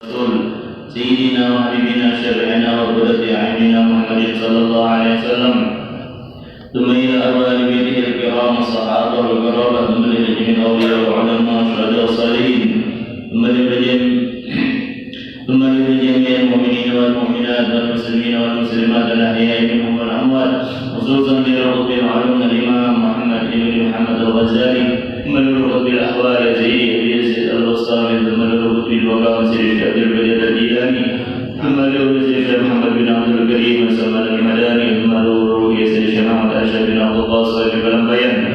رسول سيدنا وحبيبنا شفيعنا وقرة أعيننا محمد صلى الله عليه وسلم ثم إلى أرواح بيته الكرام الصحابة والقرابة ثم لجميع الأولياء والعلماء والشهداء والصالحين ثم لجميع المؤمنين والمؤمنات والمسلمين والمسلمات الأحياء منهم والأموات خصوصا لرغب معلوم الإمام محمد بن محمد الغزالي ثم لرغب الأحوال سيدي أبي يزيد البسطامي ثم لرغب الوقام سيدي الشيخ البليد الديلاني ثم لرغب الشيخ محمد بن عبد الكريم سلمان المداني ثم لرغب سيدي الشيخ محمد أشرف بن عبد الله صاحب البيان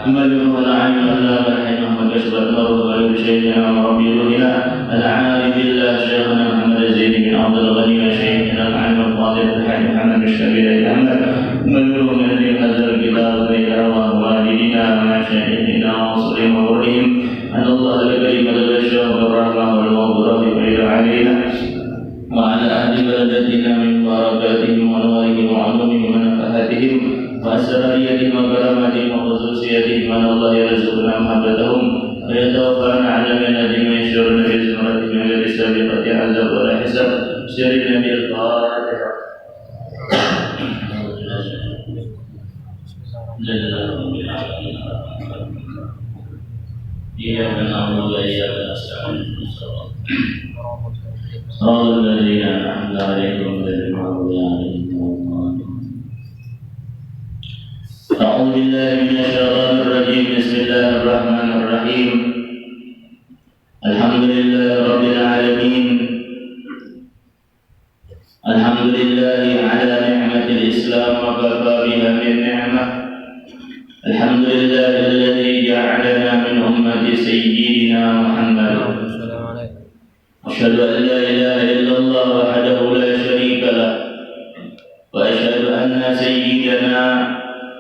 ثم لرغب العالم الله الحي محمد أشرف نور غير شيخنا وربي روحنا العالم بالله شيخنا محمد زيد بن عبد الغني وشيخنا العالم الفاضل الحي محمد الشبير الأحمد ثم لرغب من هذا الكتاب إلى والدينا ومشايخنا وصلهم وغيرهم أن الله لكلمة البشر والرحمة والمغفرة خير علينا وعلى أهل بلدتنا من بركاتهم ونورهم وعلومهم ونفحاتهم وأسراريتهم وكراماتهم وخصوصياتهم أن الله يرزقنا محبتهم ويتوفانا على منادهم ويشرنا في زمرتهم غير سابقة عذاب ولا حساب شرنا بالفاتحة إياك نعبد وإياك نستعين صراط الذين أنعمت عليهم غير المغضوب عليهم ولا الضالين. أعوذ بالله من الشيطان الرجيم. بسم الله الرحمن الرحيم. الحمد لله رب العالمين. الحمد لله على نعمة الإسلام وكفى بها من نعمة. الحمد لله الذي جعلنا من أمة سيدنا محمد. أشهد أن لا إله إلا الله وحده لا شريك له وأشهد أن سيدنا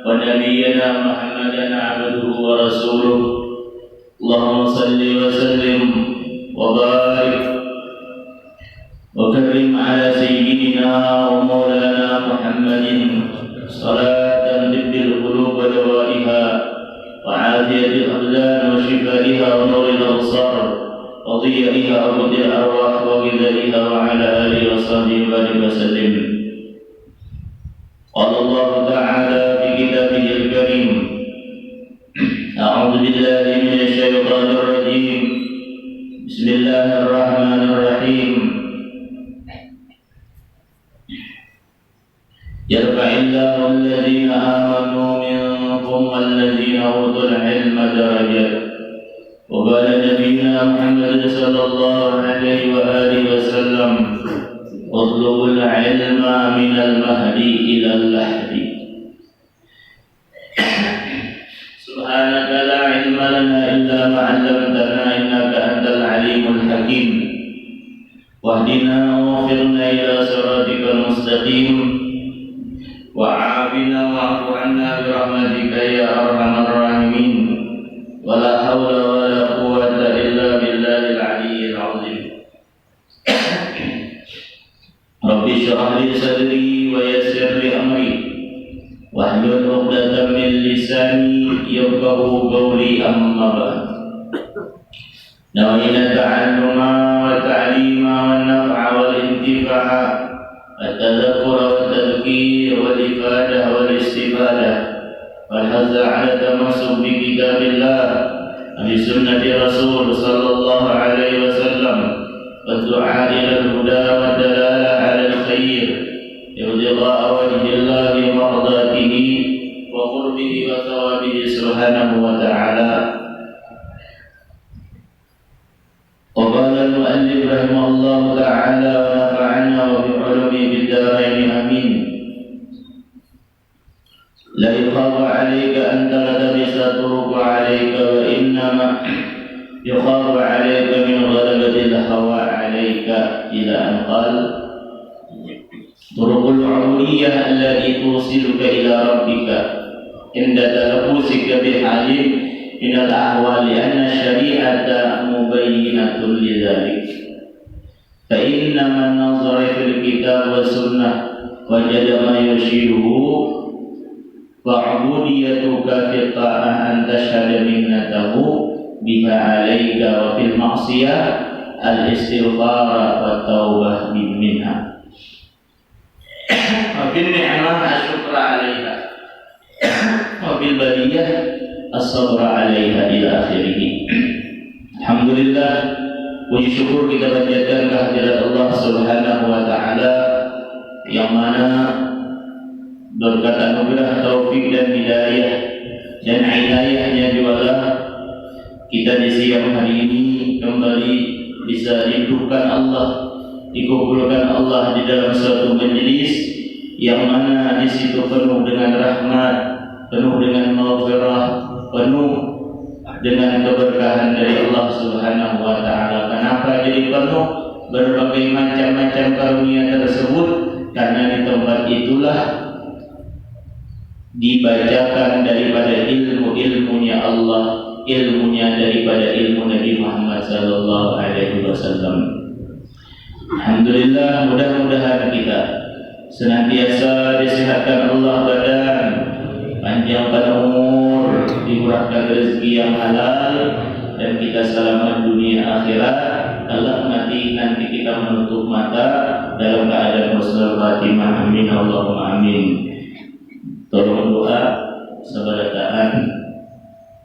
ونبينا محمدا عبده ورسوله. اللهم صل وسلم وبارك وكرم على سيدنا ومولانا محمد صلاة تبدي القلوب دوائها وعافية الأبدان وشفائها ونور الأبصار وضيائها وقد الأرواح وغذائها وعلى آله وصحبه وبارك وسلم. قال الله تعالى في كتابه الكريم: أعوذ بالله من الشيطان الرجيم. بسم الله الرحمن الرحيم. يرفع الله الذين آمنوا منكم والذين أوتوا العلم درجات. وقال نبينا محمد صلى الله عليه وآله وسلم: اطلبوا العلم من المهدي إلى اللحد. سبحانك لا علم لنا إلا ما علمتنا إنك أنت العليم الحكيم. واهدنا ووفقنا إلى صراطك المستقيم وعافنا واعف عنا برحمتك يا أرحم الراحمين. ولا حول ولا قوة إلا بالله العلي العظيم. رب اشرح لي صدري ويسر لي أمري واحلل عقدة من لساني يفقهوا قولي. أما بعد، نوينا التعلم والتعليم والنفع والانتفاع والتذكر والتذكير والإفادة والاستفادة والحث على التمسك بكتاب الله وبسنة رسول صلى الله عليه وسلم والدعاء إلى الهدى والدلالة على الخير ابتغاء وجه الله ومرضاته وقربه وثوابه سبحانه وتعالى. وقال المؤلف رحمه الله تعالى ونفعنا وبعلومه بالدارين آمين: لا يخاف عليك أن تلتبس الطرق عليك وإنما يخاف عليك من غلبة الهوى عليك. إلى أن قال: طرق العبودية التي توصلك إلى ربك عند تلبسك بحال من الأحوال لأن الشريعة مبينة لذلك. فإن من نظر في الكتاب والسنة وجد ما يرشده. وعبوديتك في الطاعة أن تشهد منته بها عليك وفي المعصية al-istighfar wa taubah minha. Wa bin ni'mah asyukra 'alaiha. Wa bil baliyah as-sabra 'alaiha ila akhirih. Alhamdulillah, puji syukur kita panjatkan kehadirat Allah Subhanahu wa taala yang mana berkat anugerah taufik dan hidayah dan inayahnya jualah kita di siang hari ini kembali bisa dihidupkan Allah, dikumpulkan Allah di dalam suatu majelis yang mana di situ penuh dengan rahmat, penuh dengan maghfirah, penuh dengan keberkahan dari Allah Subhanahu wa taala. Kenapa jadi penuh berbagai macam-macam karunia tersebut? Karena di tempat itulah dibacakan daripada ilmu-ilmunya Allah, ilmunya daripada ilmu Nabi Muhammad sallallahu alaihi wasallam. Alhamdulillah, mudah-mudahan kita senantiasa disehatkan Allah badan, panjangkan umur, dimurahkan rezeki yang halal, dan kita selamat dunia akhirat. Allah nanti kita menutup mata dalam keadaan husnul khatimah. Amin Allahumma amin. Tolong doa sebarataan,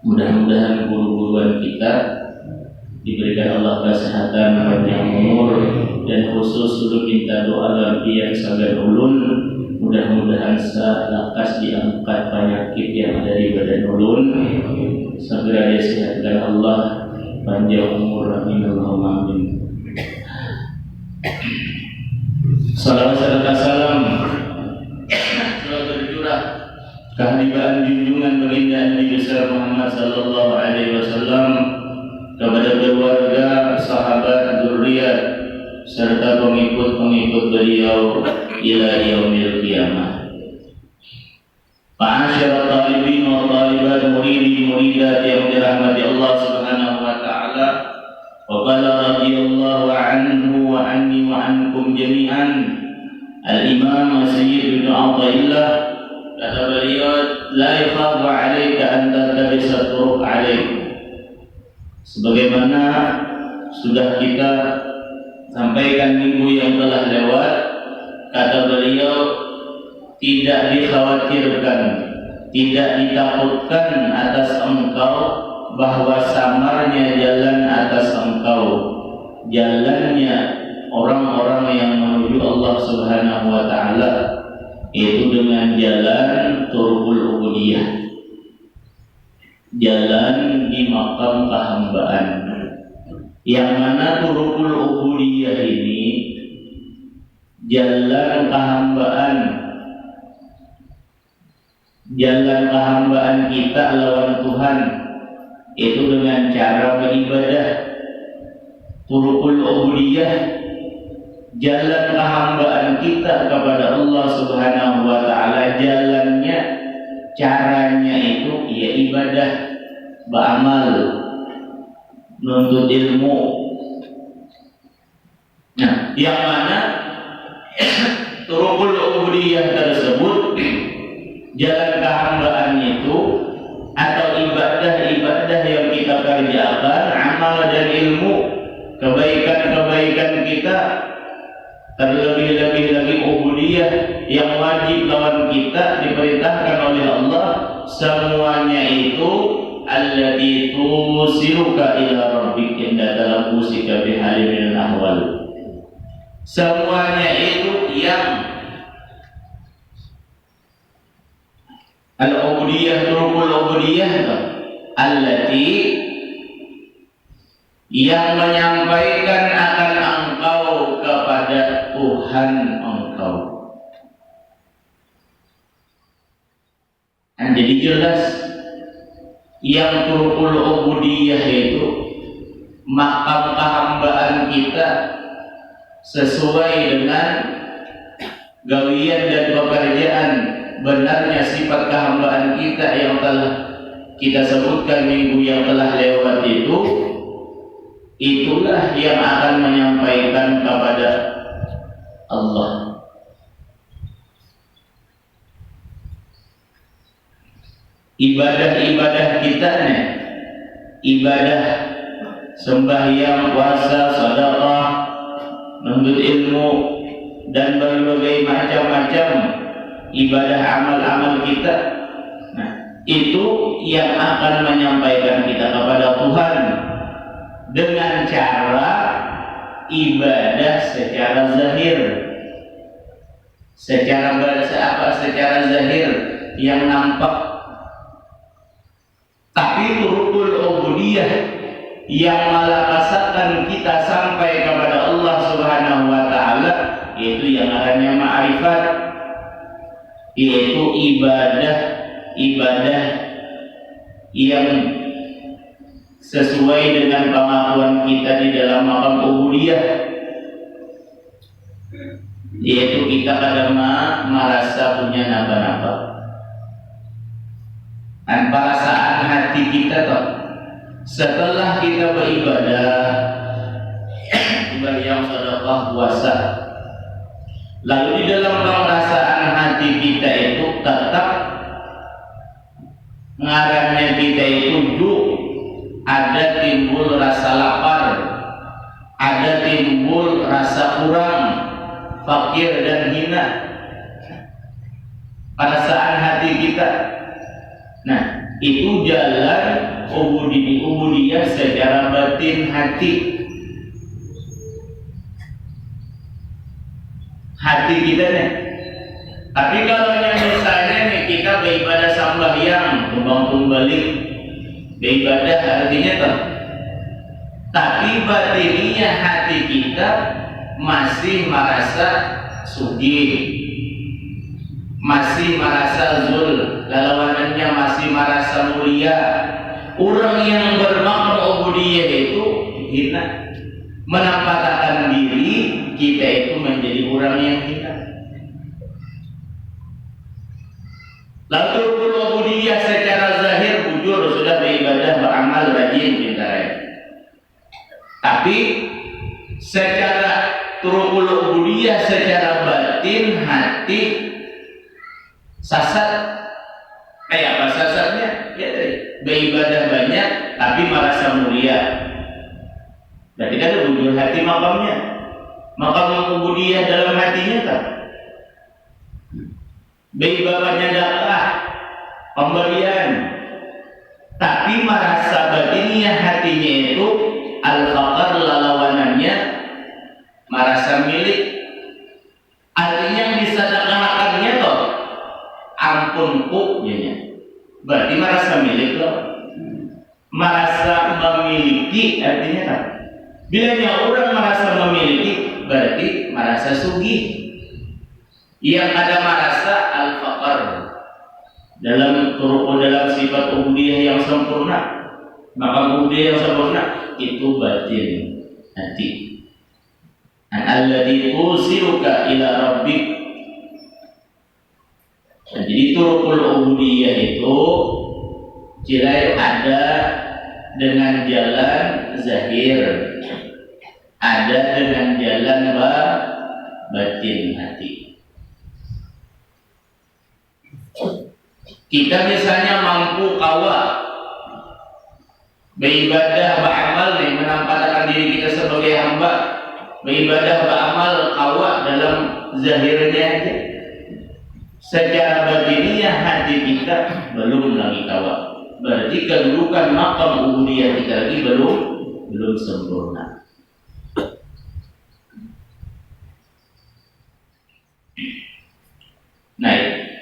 mudah-mudahan guru-guruan kita diberikan Allah kesehatan, panjang umur, dan khusus suruh minta doa lafiat sagar ulun. Mudah-mudahan selakas diangkat penyakit yang ada di badan ulun, segera disehatkan Allah, panjang umur. Amin Allahumma amin. Salawat serta salam selalu tercurah kehadiran junjungan baginda Nabi besar Muhammad sallallahu alaihi wasallam kepada keluarga, sahabat, zuriat serta pengikut-pengikut beliau ila yaumil qiyamah. Ma'asyiral talibin wa talibat, muridin muridat yang dirahmati Allah Subhanahu wa taala. Wa qala radhiyallahu anhu wa anni wa ankum jami'an. Al-Imam Sayyid bin Athaillah kata beliau, la yakhafu 'alaika an tartabisa turuq 'alaik. Sebagaimana sudah kita sampaikan minggu yang telah lewat, kata beliau, tidak dikhawatirkan, tidak ditakutkan atas engkau bahwa samarnya jalan atas engkau, jalannya orang-orang yang menuju Allah Subhanahu wa taala itu dengan jalan turqul ubudiyah, jalan di makam kehambaan. Yang mana turqul ubudiyah ini jalan kehambaan, jalan kehambaan kita lawan Tuhan itu dengan cara beribadah. Turqul ubudiyah, jalan kehambaan kita kepada Allah Subhanahu wa taala, jalannya, caranya itu ya ibadah, beramal, nuntut ilmu. Nah, yang mana turqul ubudiyah tersebut, jalan kehambaan itu atau ibadah-ibadah yang kita kerjakan, amal dan ilmu, kebaikan-kebaikan kita, terlebih-lebih lagi ubudiyah yang wajib lawan kita diperintahkan oleh Allah, semuanya itu alladzi tusiruka ila rabbik inda talabusika bihalil ahwal. Semuanya itu yang al-ubudiyah, turqul ubudiyah allati yang menyampaikan akan engkau kepada Tuhan engkau. Dan jadi jelas yang turqul ubudiyah itu makam kehambaan kita sesuai dengan gawian dan pekerjaan benarnya sifat kehambaan kita yang telah kita sebutkan minggu yang telah lewat itu. Itulah yang akan menyampaikan kepada Allah. Ibadah-ibadah kita nih, ibadah sembahyang, puasa, sedekah, menuntut ilmu, dan berbagai macam-macam ibadah amal-amal kita. Nah, itu yang akan menyampaikan kita kepada Tuhan dengan cara ibadah secara zahir. Secara bahasa apa? Secara zahir yang nampak. Tapi turukul ubudiyah yang melakasakan kita sampai kepada Allah Subhanahu wa taala, yaitu yang namanya ma'rifat, yaitu ibadah yang sesuai dengan pengakuan kita di dalam maqam ubudiyah, yaitu kita kadang merasa punya naba-naba dan perasaan hati kita toh setelah kita beribadah, sembahyang, sedekah, puasa, lalu di dalam perasaan hati kita itu tetap ngarannya kita itu ada timbul rasa lapar, ada timbul rasa kurang, fakir dan hina perasaan hati kita. Nah, itu jalan ubudiyah secara batin hati kita nih. Tapi kalau misalnya nih kita beribadah sembahyang, tumbang balik, beribadah artinya tuh, tapi batinnya hati kita masih merasa sugih, masih merasa zul, lawanannya masih merasa mulia. Orang yang bermakna ubudiyah itu hina, menampakkan diri kita itu menjadi orang yang hina. Lalu ubudiyah secara zahir bujur sudah beribadah, beramal, rajin, pintar. Tapi secara turukul ubudiyah secara batin hati sasat. Kayak apa sasatnya? Ya, beribadah banyak tapi merasa mulia. Berarti kan bujur hati makamnya. Makam ubudiyah dalam hatinya kan. Beribadahnya dakwah, pemberian, tapi merasa batinnya hatinya itu al-faqar, lawanannya merasa milik. Artinya yang disedekahkannya toh ampunku ya. Berarti merasa milik loh. Merasa memiliki artinya kan. Bilanya orang merasa memiliki berarti merasa sugih. Yang ada merasa al-faqar dalam sifat ubudiyah yang sempurna. Maka ubudiyah yang sempurna itu batin hati. Alladzi tusiluka ila rabbik. Jadi turukul ubudiyah itu jirai ada dengan jalan zahir, ada dengan jalan batin hati. Kita misalnya mampu beribadah, beramal nih, menampakkan diri kita sebagai hamba, beribadah, beramal, dalam zahirnya aja. Secara batinnya hati kita belum lagi berarti kedudukan maqam ubudiyah kita lagi belum sempurna. Nah,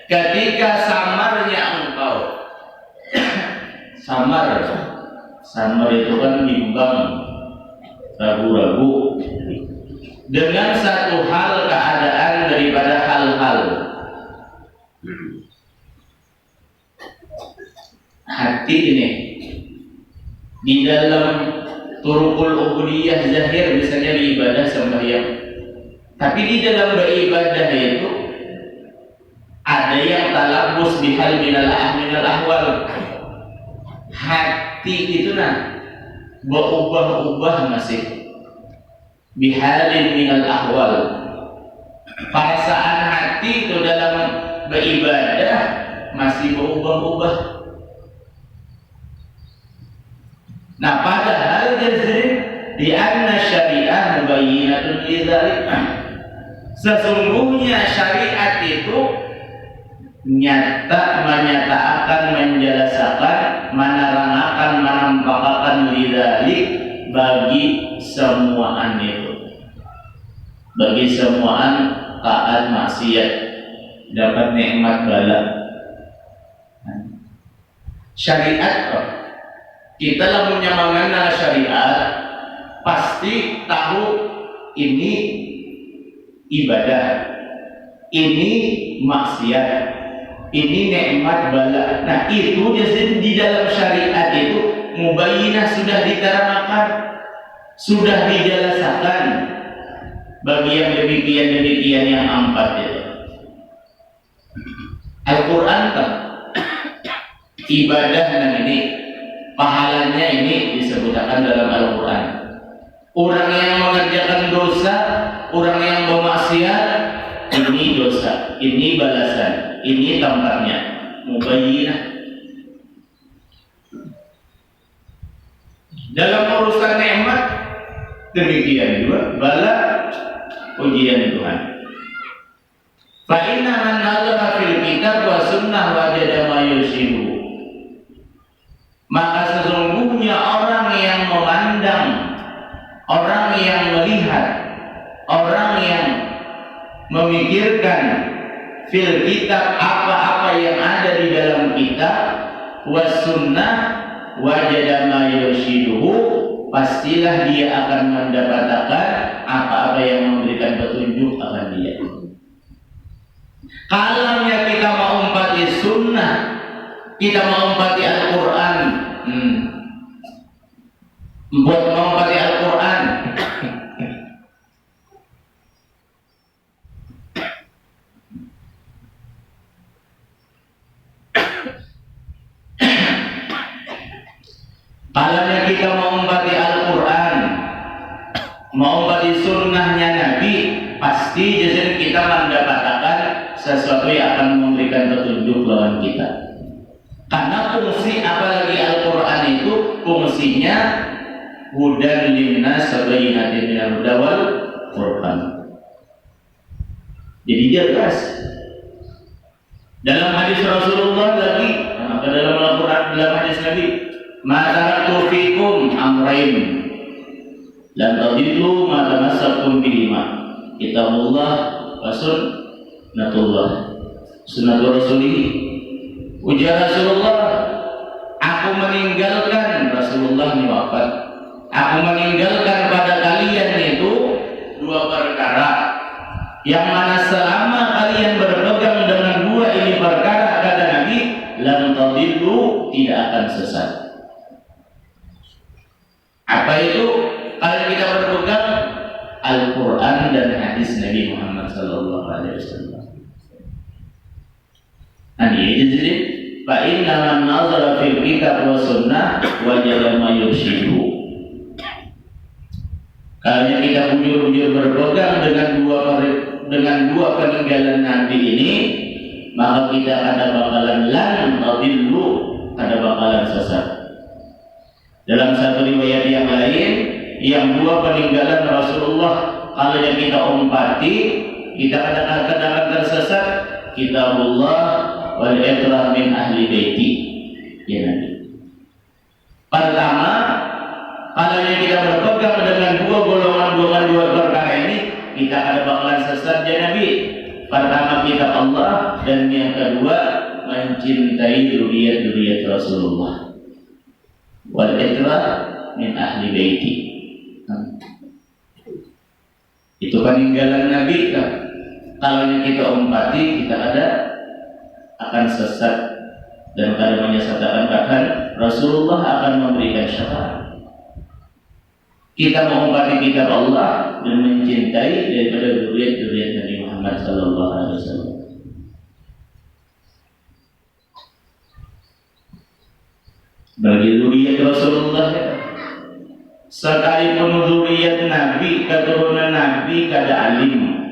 ketika samarnya engkau samar itu kan bimbang, ragu-ragu dengan satu hal keadaan daripada hal-hal. Hati ini di dalam turukul ubudiyah zahir misalnya beribadah sembahyang, tapi di dalam beribadah itu ada yang talabus bihal minal ahwal. Hati itu berubah-ubah masih bihalin minal ahwal. Perasaan hati itu dalam beribadah masih berubah-ubah. Nah, padahal jazrin mubayyinatun lidzalik. Sesungguhnya syariat itu menyatakan, menjelasakan, menerangkan, menampakkan lidzalik bagi semuaan itu, bagi semuaan taat maksiat dapat nikmat bala. Syariat kita lamunnya mengenal syariat pasti tahu ini ibadah, ini maksiat, ini nikmat bala. Nah itu jadi di dalam syariat itu mubayyinah sudah diterangkan, sudah dijelaskan bagi yang demikian yang empat itu. Al-Quran kan ibadah dan ini pahalanya ini disebutkan dalam Al-Quran. Orang yang mengerjakan dosa, orang yang bermaksiat, ini dosa, ini balasan, ini tempatnya. Mubayyinah. Dalam urusan nikmat demikian juga bala ujian Tuhan. Fa inna man nazara fil kitab wa sunnah wajada ma yushibu. Maka sesungguhnya orang yang memandang, orang yang melihat, orang yang memikirkan fil kitab apa-apa yang ada di dalam kitab was sunnah wajada ma yurshiduhu, pastilah dia akan mendapatkan apa-apa yang memberikan petunjuk akan dia. Kalaunya kita mau umpati sunnah, kita mau umpati Al-Quran, buat mengumpati Al-Quran, kalaunya kita mengumpati Al-Quran, mengumpati sunnahnya Nabi, pasti jadi kita mendapatkan sesuatu yang akan memberikan petunjuk lawan kita. Karena fungsi apalagi Al-Quran itu fungsinya hudan linnas sabayyinatin minal huda wal furqan. Jadi jelas dalam hadis Rasulullah lagi, dalam Al-Quran, dalam hadis Nabi, ma taraktu fikum amrayn lan tadillu ma tamassaktum bihima, kitabullah wa sunnatullah, sunnatul rasulih. Ujar Rasulullah, aku meninggalkan, Rasulullah ini wafat, aku meninggalkan pada kalian itu dua perkara, yang mana selama kalian berpegang dengan dua ini perkara, kata Nabi, lan tadillu, tidak akan sesat. Apa itu? Kalau kita berpegang Al-Quran dan hadis Nabi Muhammad sallallahu alaihi wasallam. Jadi fa inna man nazara fil kitab wa sunnah wajada ma yurshidu. Kalau kita bujur-bujur berpegang dengan dua peninggalan Nabi ini, maka kita ada bakalan lan tadillu, ada bakalan sesat. Dalam satu riwayat yang lain, yang dua peninggalan Rasulullah, kalau yang kita umpati, kita kadang-kadang tersesat. Kitabullah wal ikrah min ahli baiti, ya Nabi. Pertama, kalau yang kita berpegang dengan dua golongan dua perkara ini, kita ada bakalan sesat, ya Nabi. Pertama kitab Allah, dan yang kedua mencintai dzurriyyat Rasulullah. Wal ikrah min ahli baiti. Itu peninggalan Nabi kan. Kalau yang kita umpati, kita ada akan sesat, dan kalau menyesatkan bahkan Rasulullah akan memberikan syafaat. Kita mengumpati kitab Allah dan mencintai daripada dzurriyyat Nabi Muhammad sallallahu alaihi wasallam. Bagi dzurriyyat Rasulullah, sekalipun dzurriyyat Nabi, keturunan Nabi kada alim,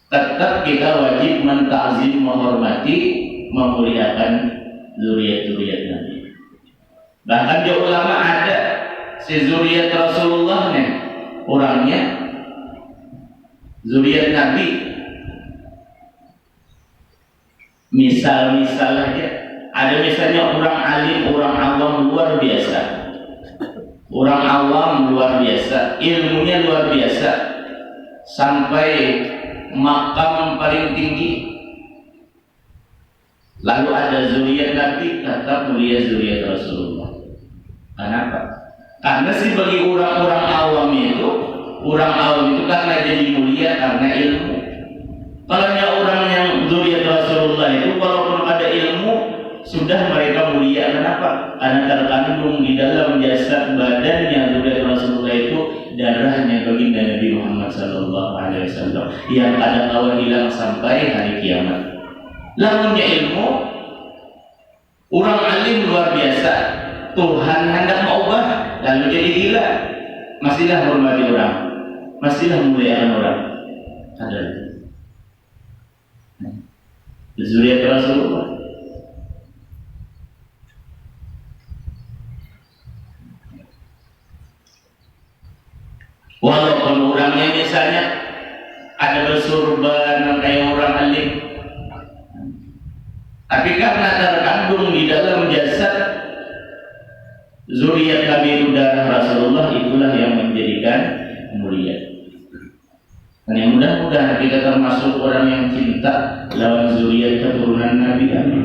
tetap kita wajib menta'zim, menghormati, memuliakan dzurriyyat Nabi. Bahkan di ulama ada si zuriat Rasulullah nih, orangnya zuriat Nabi. Misal aja, ada misalnya orang alim, orang awam luar biasa, orang awam luar biasa, ilmunya luar biasa, sampai makam paling tinggi. Lalu ada zuriat Nabi, tetap mulia zuriat Rasulullah. Kenapa? Karena sih bagi orang-orang awam itu, karena jadi mulia karena ilmu. Kalau orang yang zuriat Rasulullah itu, walaupun ada ilmu, sudah mereka mulia. Kenapa? Karena terkandung di dalam jasad badannya zuriat Rasulullah itu darahnya baginda Nabi Muhammad SAW yang kadang kala hilang sampai hari kiamat. Lamunnya ilmu, orang alim luar biasa, Tuhan hendak mengubah, lalu jadi gila, masihlah hormati orang, masihlah muliakan orang. Ada zuriat Rasulullah. Walaupun orangnya misalnya ada bersurban kayak orang alim, tapi karena terkandung di dalam jasad zuriat Nabi itu darah Rasulullah, itulah yang menjadikan mulia. Dan yang mudah-mudahan kita termasuk orang yang cinta lawan zuriat keturunan Nabi kami.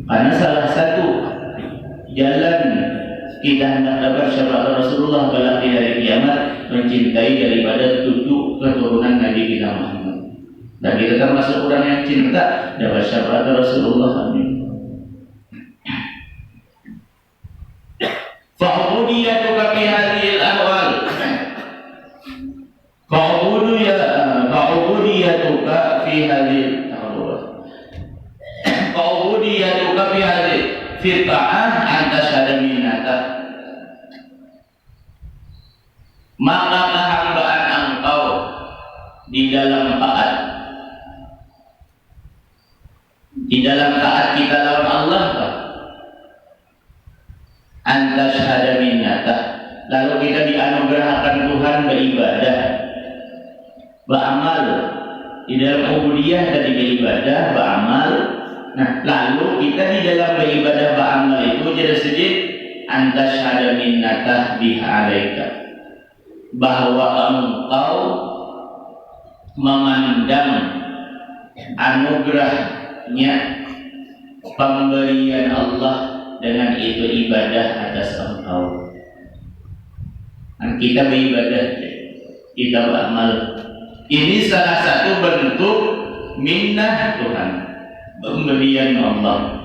Karena salah satu jalan kita hendak dapat syafaat Rasulullah kelak di hari kiamat, mencintai daripada 7 keturunan Nabi kita Muhammad. Dan kita termasuk orang yang cinta dapat syafaat Rasulullah. Amin. Fa'ubudiyatuka fi hadhil ahwal. Fa'ubudiyatuka fi hadhil ahwal. Fa'ubudiyatuka fi hadhil firqa'ah anta syadaminata. Maka kehambaan engkau di dalam taat, di dalam taat kita lawan Allah, anta syahada minnata, lalu kita dianugerahkan Tuhan beribadah, beramal, di dalam ubudiyah tadi beribadah, beramal. Nah, lalu kita di dalam beribadah, beramal itu jadi sedih, anta syahada minnata biha alaika, bahwa engkau memandang anugerahnya, pemberian Allah dengan itu ibadah atas engkau. Dan kita beribadah, kita beramal. Ini salah satu bentuk minnah Tuhan, pemberian Allah.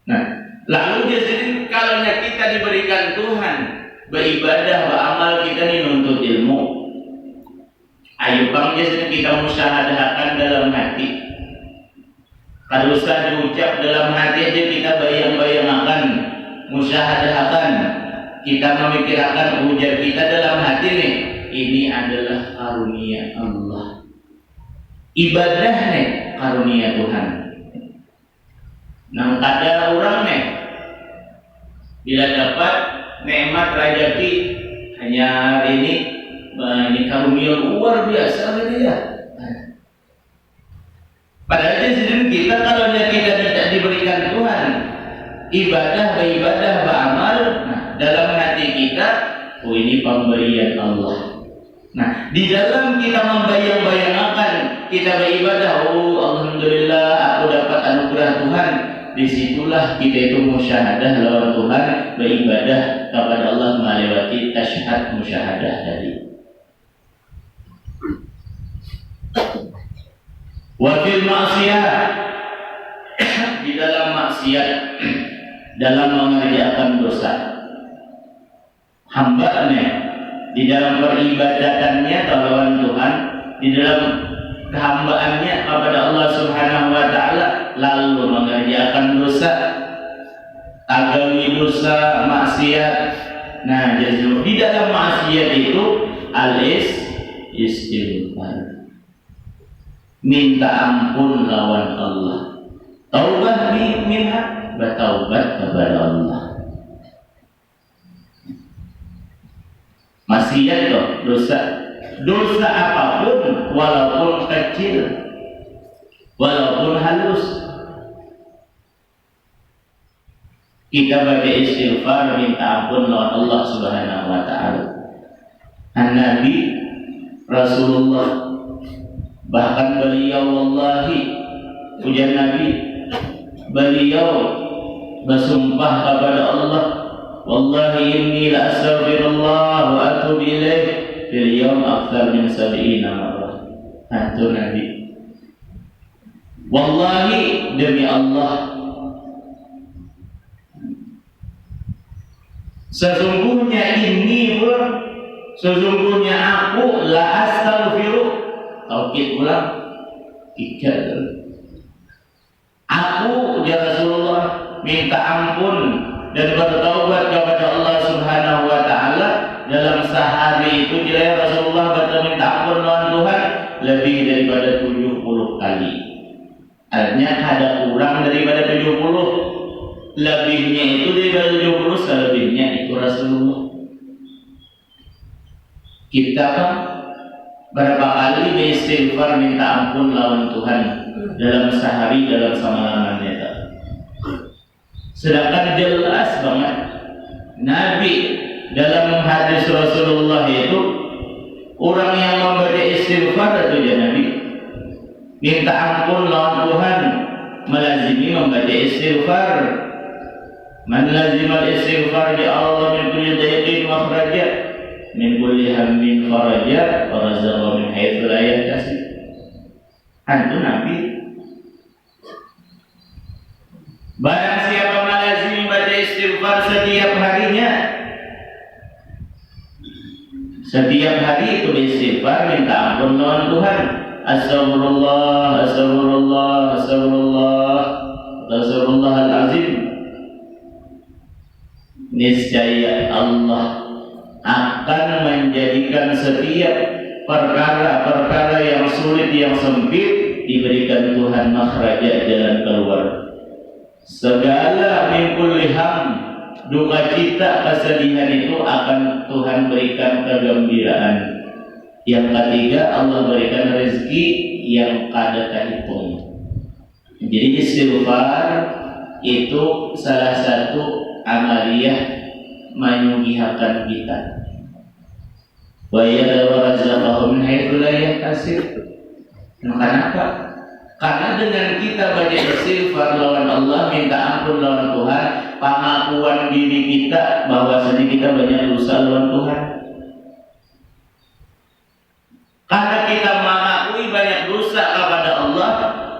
Nah, lalu jadi kalau kita diberikan Tuhan beribadah, beramal, kita dinuntut ilmu. Ayo bang, jadi kita musyahadahkan dalam hati. Kalau usah diucap dalam hati aja, kita bayang-bayangkan, musyahadahkan, kita memikirkan ujar kita dalam hati nih, ini adalah karunia Allah. Ibadah nih karunia Tuhan. Nah, ada orang nih bila dapat nikmat rezeki hanya hari ini karunia luar biasa gitu ya. Padahal sendiri kita kalau kita tidak diberikan Tuhan ibadah, beramal, nah, dalam hati kita, oh ini pemberian Allah. Nah, di dalam kita membayang-bayangkan kita beribadah, oh alhamdulillah aku dapat anugerah Tuhan. Disitulah kita itu musyahadah lawan Tuhan, beribadah kepada Allah melewati tasyahud musyahadah tadi. Wafil maksiat, di dalam maksiat, dalam mengerjakan dosa, hambanya di dalam peribadatannya lawan Tuhan, di dalam kehambaannya kepada Allah Subhanahu wa Ta'ala, lalu mengerjakan dosa, agawi dosa, maksiat. Nah, jadi di dalam maksiat itu istighfar, minta ampun lawan Allah, taubat minha, bertaubat kepada Allah. maksiat toh, dosa apapun, walaupun kecil, walaupun halus, kita baca istighfar minta ampun lawan Allah Subhanahu wa taala. An-Nabi Rasulullah, bahkan beliau, wallahi, ujar Nabi, beliau bersumpah kepada Allah, wallahi inni la astaghfirullah wa atubu ilaih fil yawm akthar min 70 marrah. Itu Nabi, wallahi, demi Allah, sesungguhnya aku la astaghfiru, taukid ulang, 3. Aku, ya Rasulullah, minta ampun dan bertaubat kepada Allah Subhanahu wa taala dalam sehari itu, ya Rasulullah, minta ampun lawan Tuhan lebih daripada 70 kali. Artinya ada kurang daripada 70, lebihnya itu daripada 70, selebihnya itu Rasulullah. Kita kan berapa kali beristighfar minta ampun lawan Tuhan dalam sehari, dalam semalamnya. Sedangkan jelas banget Nabi dalam hadis Rasulullah itu, orang yang membaca istighfar itu ya Nabi, minta ampun lawan Tuhan, melazimi membaca istighfar. Man lazimal istighfar ya Allah min kulli dayqin makhraja, min kulli hammin faraja, wa razaqahu min haitsu la yahtasib. Itu Nabi. Barang siapa melazimi baca istighfar setiap harinya, setiap hari itu istighfar minta ampun lawan Tuhan. Astagfirullah, astagfirullah, astagfirullah, astagfirullahal azim. Niscaya Allah akan menjadikan setiap perkara-perkara yang sulit, yang sempit, diberikan Tuhan makhraja, jalan keluar. Segala min kulli ham, duka cita, kesedihan itu akan Tuhan berikan kegembiraan. Yang ketiga, Allah berikan rezeki yang kada terhitung. Jadi istighfar itu salah satu amaliyah menyugihakan kita. Wa yarzuqahu min haitsu la yahtasib. Kenapa? Karena dengan kita baca istighfar lawan Allah, minta ampun lawan Tuhan, pengakuan diri kita bahwasanya kita banyak dosa lawan Tuhan. Karena kita mengakui banyak dosa kepada Allah,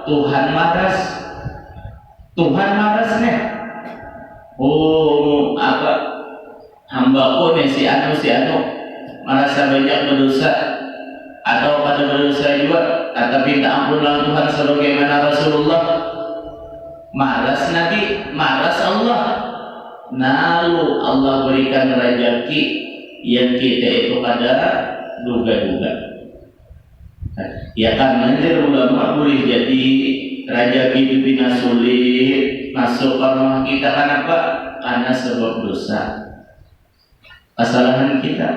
Tuhan maras. Tuhan marasnya. Oh, apa? Hambaku nih si anu merasa banyak berdosa atau pada berdosa juga, atau minta ampun lawan Tuhan sebagaimana Rasulullah. Malas Nabi, malas Allah. Lalu Allah berikan rezeki yang kita itu pada duga-duga. Ya kan, nanti ulama boleh jadi rezeki itu bina sulit masuk ke rumah kita. Kenapa? Karena sebab dosa, kesalahan kita.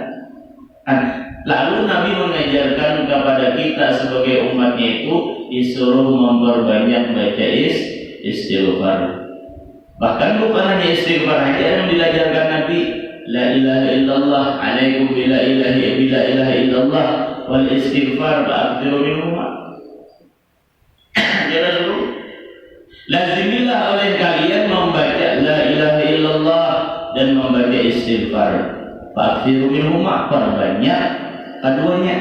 Lalu Nabi mengajarkan kepada kita sebagai umatnya itu disuruh memperbanyak baca istighfar. Bahkan bukan hanya istighfar saja yang diajarkan Nabi. La ilaha illallah, alaikum bila ilaha illallah, wal istighfar ba'abdiru minhumma. Ya Rasulullah, lazimilah oleh kalian membaca la ilaha illallah dan membaca istighfar. Ba'abdiru minhumma, perbanyak keduanya.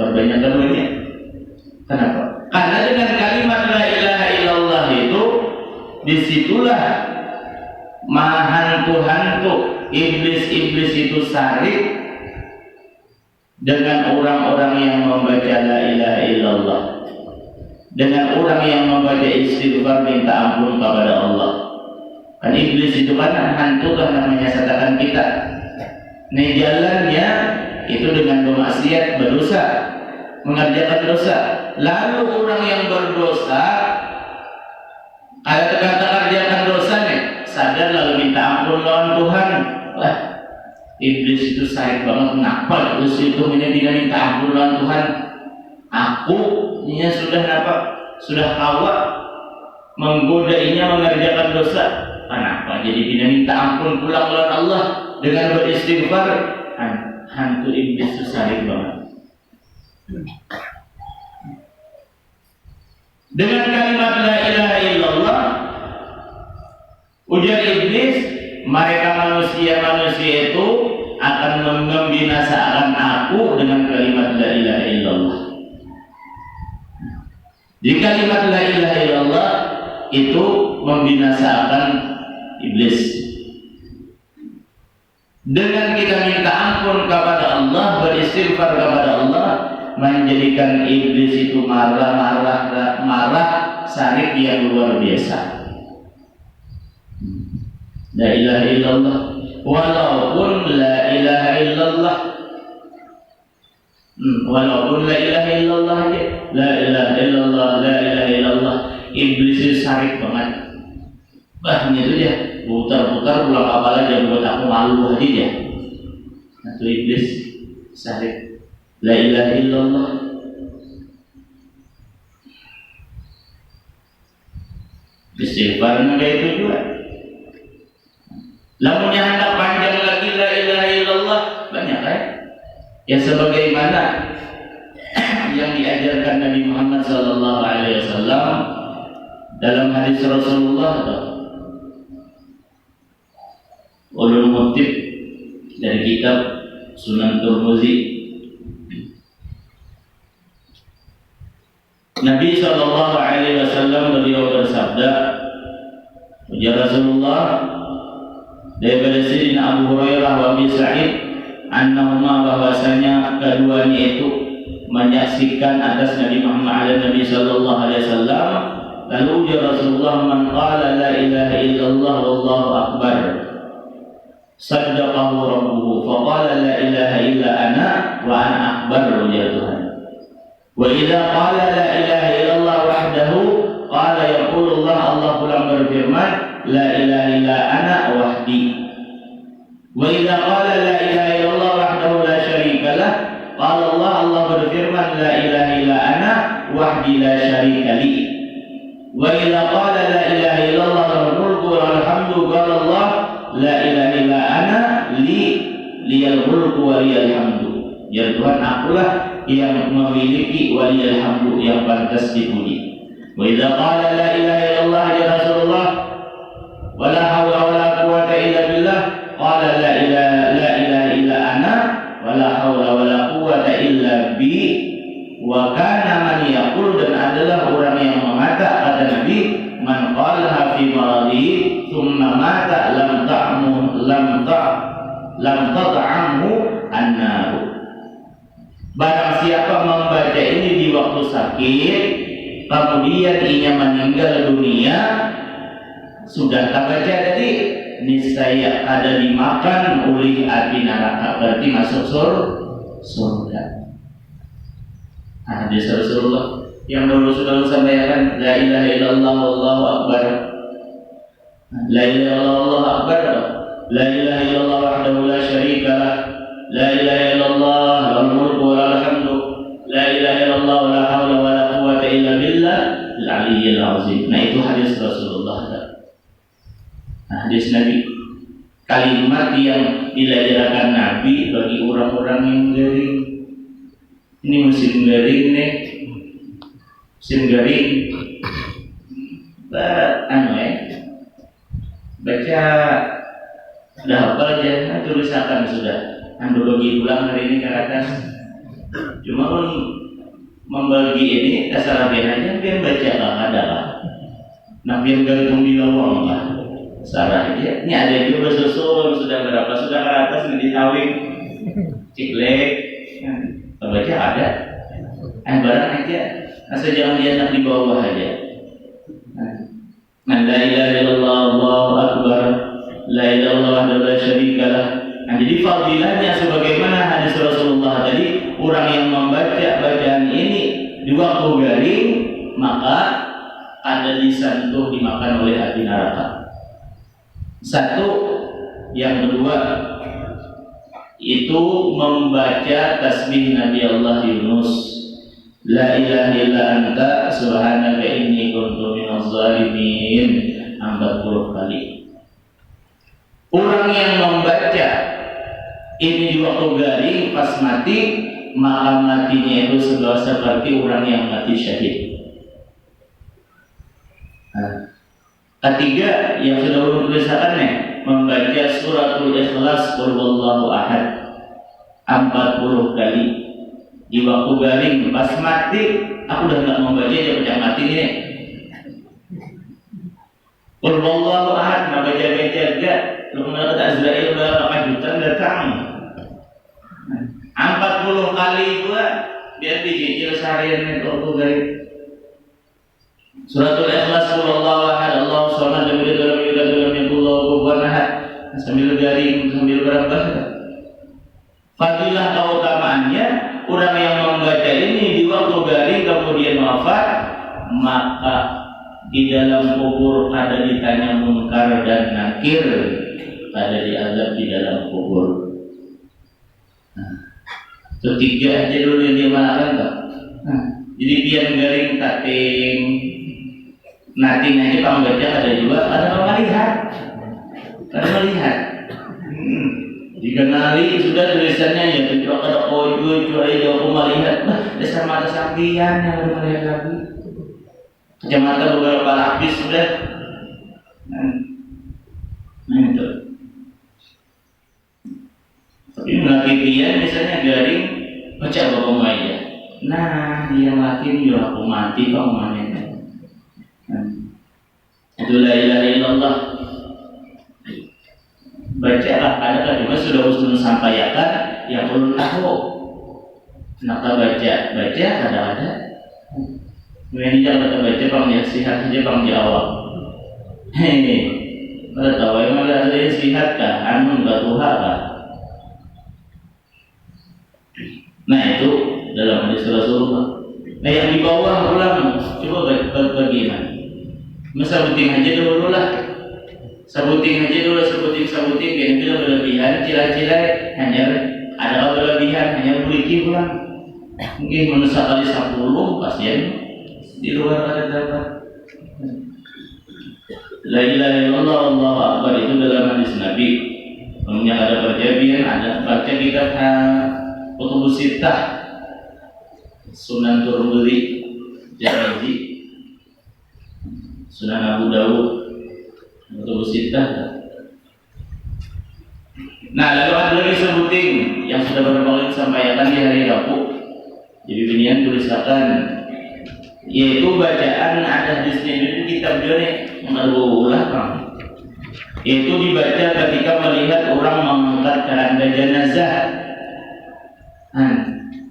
Perbanyak keduanya. Kenapa? Karena dengan kalimat la ilaha illallah itu, disitulah hantu-hantu iblis-iblis itu sarik dengan orang-orang yang membaca la ilaha illallah, dengan orang yang membaca istighfar minta ampun kepada Allah. Kan iblis itu kan hantu, kan namanya setan kita. Nih jalannya itu dengan bermaksiat, berdosa, mengerjakan dosa. Lalu orang yang berdosa, kalau kata kerjakan dosa nih, sadar lalu minta ampun lawan Tuhan. Wah, Iblis itu sayang banget, kenapa terus itu minta ampun lawan Tuhan. Aku ini sudah kawat menggodainya mengerjakan dosa. Kenapa jadi tidak minta ampun pulang lawan Allah dengan beristighfar? Hantu iblis itu sayang banget. Dengan kalimat la ilaha illallah, ujar iblis, mereka manusia itu akan membinasakan aku dengan kalimat la ilaha illallah. Jadi kalimat la ilaha illallah itu membinasakan iblis. Dengan kita minta ampun kepada Allah, beristighfar kepada Allah, menjadikan iblis itu marah, sarik yang luar biasa. La ilaha illallah, walaupun la ilaha illallah, walaupun la ilaha illallah aja, la ilaha illallah, la ilaha illallah, iblis itu sarik banget. Bahnya itu dia putar-putar pulang kapal aja buat aku malu aja dia. Itu iblis sarik la ilaha illallah. Istighfarnya kayak itu juga. Lamunnya hendak panjang lagi la ilaha illallah banyak kan? Ya sebagaimana yang diajarkan Nabi Muhammad sallallahu alaihi wasallam dalam hadis Rasulullah ulul mutib dari kitab Sunan Tirmizi. Nabi sallallahu alaihi wasallam beliau bersabda, ya Rasulullah, daripada Sayyidina Abu Hurairah wa Abi Sa'id annahuma, bahwasanya keduanya itu menyaksikan atas Nabi Muhammad ala Nabi sallallahu alaihi wasallam. Lalu ya Rasulullah, man qala la ilaha illallah wallahu akbar saddaqahu rabbuhu faqala la ilaha illa ana wa ana akbar, ya Tuhan. Wa idza qala la ilaha illallah wahdahu qala yaqulullah, Allah pulang berfirman la ilaha illa ana wahdi. Wa idza qala la ilaha illallah wahdahu la syarika lah qala Allah berfirman la ilaha illa ana wahdi la syarika li. Wa idza qala la ilaha illallah lahul mulku wa lahul hamdu qala Allah la ilaha illa ana liyal mulku wa liyal hamdu. Ya Tuhan, akulah yang memiliki waliyal hamdu, yang pantas dipuji. Wa idza qala la ilaha illallah ya Rasulullah wa la haula wa la quwwata illa billah qala la ilaha illa ana wa la haula wa la quwwata illa bi. Wa kana man yaqul, dan adalah orang yang mengata, kata Nabi, man qala fi maradi thumma mata lam tat'amhu an-nar. Barang siapa membaca ini di waktu sakit, kemudian ia meninggal dunia, sudah tak baca tadi, niscaya ada dimakan oleh api neraka, berarti masuk surga. Hadis Rasulullah yang dulu sudah sampaikan, la ilaha illallah wallahu akbar, la ilaha illallah akbar, la ilaha illallah wahdahu la syarika lah, la ilaha illallah lahul mulku wa lahul hamdu, la ilaha illallah wa la haula wa la quwwata illa billah al-aliyyil azim. Nah, itu hadis Rasulullah. Nah, hadis Nabi, kalimat yang diajarkan Nabi bagi orang-orang yang garing. Ini musim garing nih, musim garing. Baca sudah hafal aja, nah, tulisakan sudah. Andologi pulang hari ini ke atas. Cuma pun membagi ini dasar aja, biar baca ada lah. Nah, biar gantung di lawang lah. Sarah aja. Ini ada juga susun sudah berapa, sudah ke atas nanti tawing, ciklek. Baca ada. Barang aja. Asal jangan dianak di bawah aja. Nah, la ilaha illallah wallahu akbar, la ilaha illallah wahdahu la syarika lah. Nah, jadi fadilahnya sebagaimana hadis Rasulullah tadi, orang yang membaca bacaan ini di waktu garing, maka ada disentuh dimakan oleh api neraka. Satu, yang kedua, itu membaca tasbih Nabi Allah Yunus, la ilaha illa anta subhanaka inni kuntu minaz zalimin 40 kali. Orang yang membaca ini di waktu garing pas mati, maka matinya itu seperti orang yang mati syahid. Ketiga yang sudah tulisannya membaca suratul Ikhlas qul huwallahu ahad 40 kali di waktu garing pas mati. Aku udah nggak membaca ya pecah mati ini. Qul huwallahu ahad nggak baca enggak. Lu mendapat Azrail berapa juta datang 40 kali gua biar dicicil seharian itu waktu garing. Suratul Ikhlas qul huwallahu ahad Allahu samad lam yalid walam yulad walam yakul lahu kufuwan ahad. Sambil garing sambil berapa? Fadilah keutamaannya orang yang membaca ini di waktu garing kemudian wafat, maka di dalam kubur ada ditanya munkar dan nakir, ada diazab di dalam kubur. Itu 3 aja dulu yang diamalkan tak? Jadi pian garing tating nating aja pembaca ada juga, ada melihat. Dikenali sudah tulisannya ya tidak ada ojo cuai jauh melihat. Dasar mata sampian yang melihat lagi. Kacamata beberapa lapis sudah. Itu. Tapi melakian misalnya garing baca bapak maya. Nah dia makin juga aku mati kau mana? Itu la ilaha illallah. Bacalah, adakah juga sudah usul sampaikan yang belum tahu. Maka baca ada. Kemudian jangan baca bang dia sihat saja bang di awal. Hei, mana tahu yang mana saya sihat kah? Anu nggak tuha kah? Nah itu dalam hadis Rasulullah. Nah yang di bawah ulang coba bagaimana? Masa penting aja dulu lah. Sabuting yang tidak berlebihan, cila-cila hanya ada berlebihan, hanya beriki pulang. Mungkin manusia kali 10 pasien di luar ada dapat. La ilaha illallah Allahu akbar itu dalam hadis Nabi. Kemudian ada perjanjian, ada baca kitab Kutubus Sittah, Sunan Tirmidzi, Tirmidzi, Sunan Abu Dawud, Kutubus Sittah. Nah, lalu ada lagi sebuting yang sudah beberapa kali disampaikan di hari Rabu. Jadi binian tulisakan, yaitu bacaan ada di sini kitab jone mengaruh kan. Itu dibaca ketika melihat orang mengangkat keranda jenazah.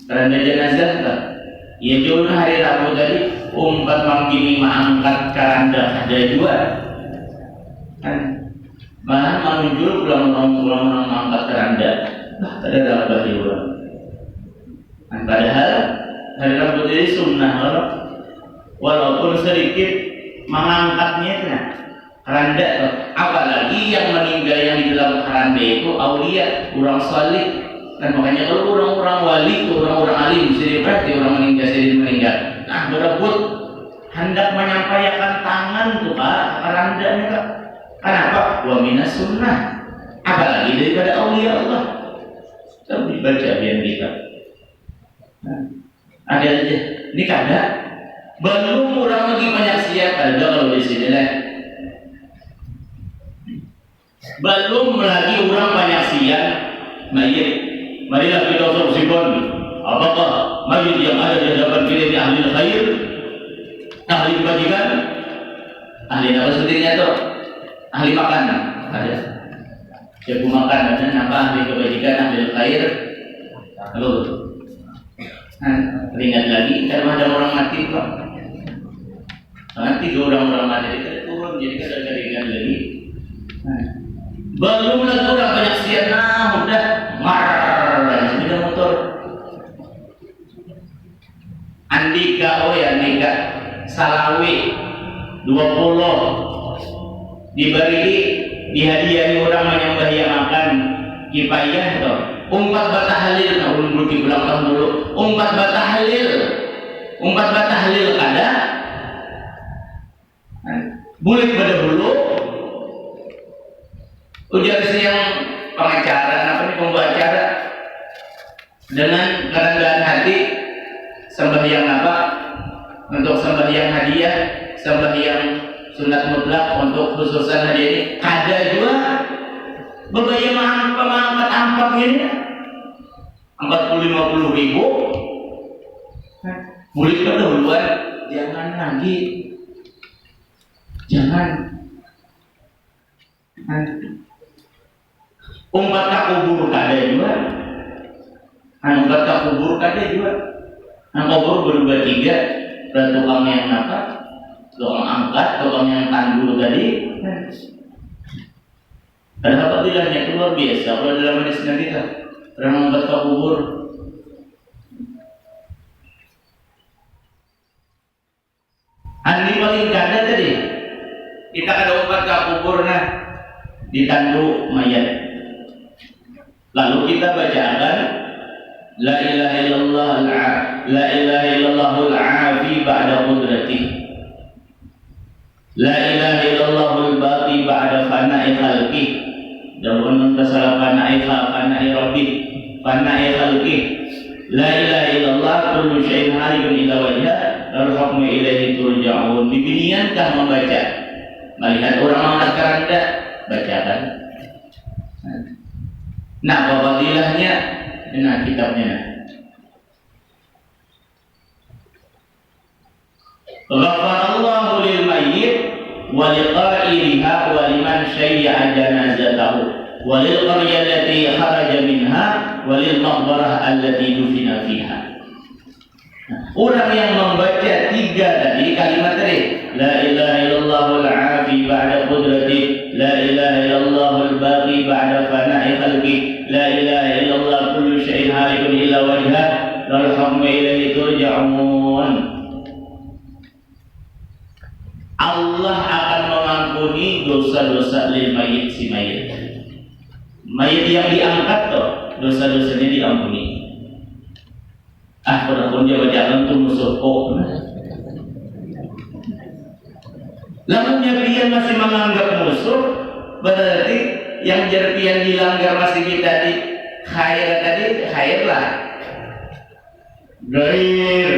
Keranda jenazah tak? Ya jone hari Rabu tadi umpat mangkini mengangkat keranda ada juga. Malah menunjuk pulang mengangkat keranda. Ada apa sih orang? Padahal hari Rabu ini sunnah walaupun sedikit mengangkatnya keranda. Apalagi yang meninggal yang di dalam keranda itu aulia, orang salih. Dan makanya kalau orang-orang wali itu orang-orang alim jadi berarti orang meninggal. Nah berebut hendak menyampaikan tangan tuh Pak kerandanya Kak. Kenapa? Wa minas sunnah. Apalagi daripada aulia Allah. Kita dibaca biar kita. Ada aja. Ini kada. Belum orang lagi menyaksikan ada kalau di sini lah. Belum lagi orang menyaksikan mayit. Marilah kita saksikan apakah mayit yang ada di hadapan kita ini ahli khair, ahli kebajikan, ahli apa sebetulnya tuh? Ahli makanan ada, jago makan dan apa ahli kebajikan, ahli khair. Lalu, ingat lagi karena ada orang mati kok. Nanti orang mati kita turun jadi kita ingat lagi. Belum lagi orang penyaksian, udah marah sudah motor. Andika Salawi 20 diberi dihadiahi orang yang makan kifayah toh. Umpat batahlil, nah ulun beli ulang tahun dulu. Umpat batahlil kada. Bulik pada dulu. Ujar yang pengacara, apa nih pembawa acara dengan kerendahan hati sembahyang apa? Untuk sembahyang hadiah, sembahyang sunat mutlak untuk khususan hadiah ini ada juga beberapa pemangkat angkat ini 40-50 ribu. Murid kedahuluan jangan lagi, jangan umpat tak kubur kada juga, umpat tak kubur kada juga, kubur berubah tiga, tukang yang apa? Tukang angkat, tukang yang tanggul tadi. Dan apabila itu luar biasa, kalau dalam Islam kita pernah membuat kubur. Andi paling kada tadi, kita kada umpat kubur nah ditandu mayat. Lalu kita bacakan La ilaha illallah la ilaha illallahul afi ba'da qudrati. La ilaha illallahul baqi ba'da fana'i khalqi. Dalam tasawuf fana'i rabbi, fana'i khalqi. La ilaha illallah kullu syai'in halikun illa wajha wal hukmu ilaihi turja'un. Dibiniankah membaca? Melihat orang mengatakan Anda bacakan. Nah, fadilahnya nah kitabnya. Ghafarallahu lil mayyit wa liqa'iliha wa liman syayya'a janazatahu wa lil qaryah allati kharaja minha wa lil maqbarah allati dufina fiha. Orang yang membaca tiga tadi kalimat tadi, la ilaha illallahul afi ba'da qudrati, la ilaha illallahul baqi ba'da fana'i khalqi, la ilaha illallah kullu syai'in halikun illa wajha wal hukmu ilaihi turja'un. Allah akan mengampuni dosa-dosa lil mayit, si mayit. Mayit yang diangkat toh, dosa-dosanya diampuni. Pun dia bacakan tu musuh kok. Lamunnya pian masih menganggap musuh, berarti yang jerpian dilanggar masih kita di khair lah. Gair.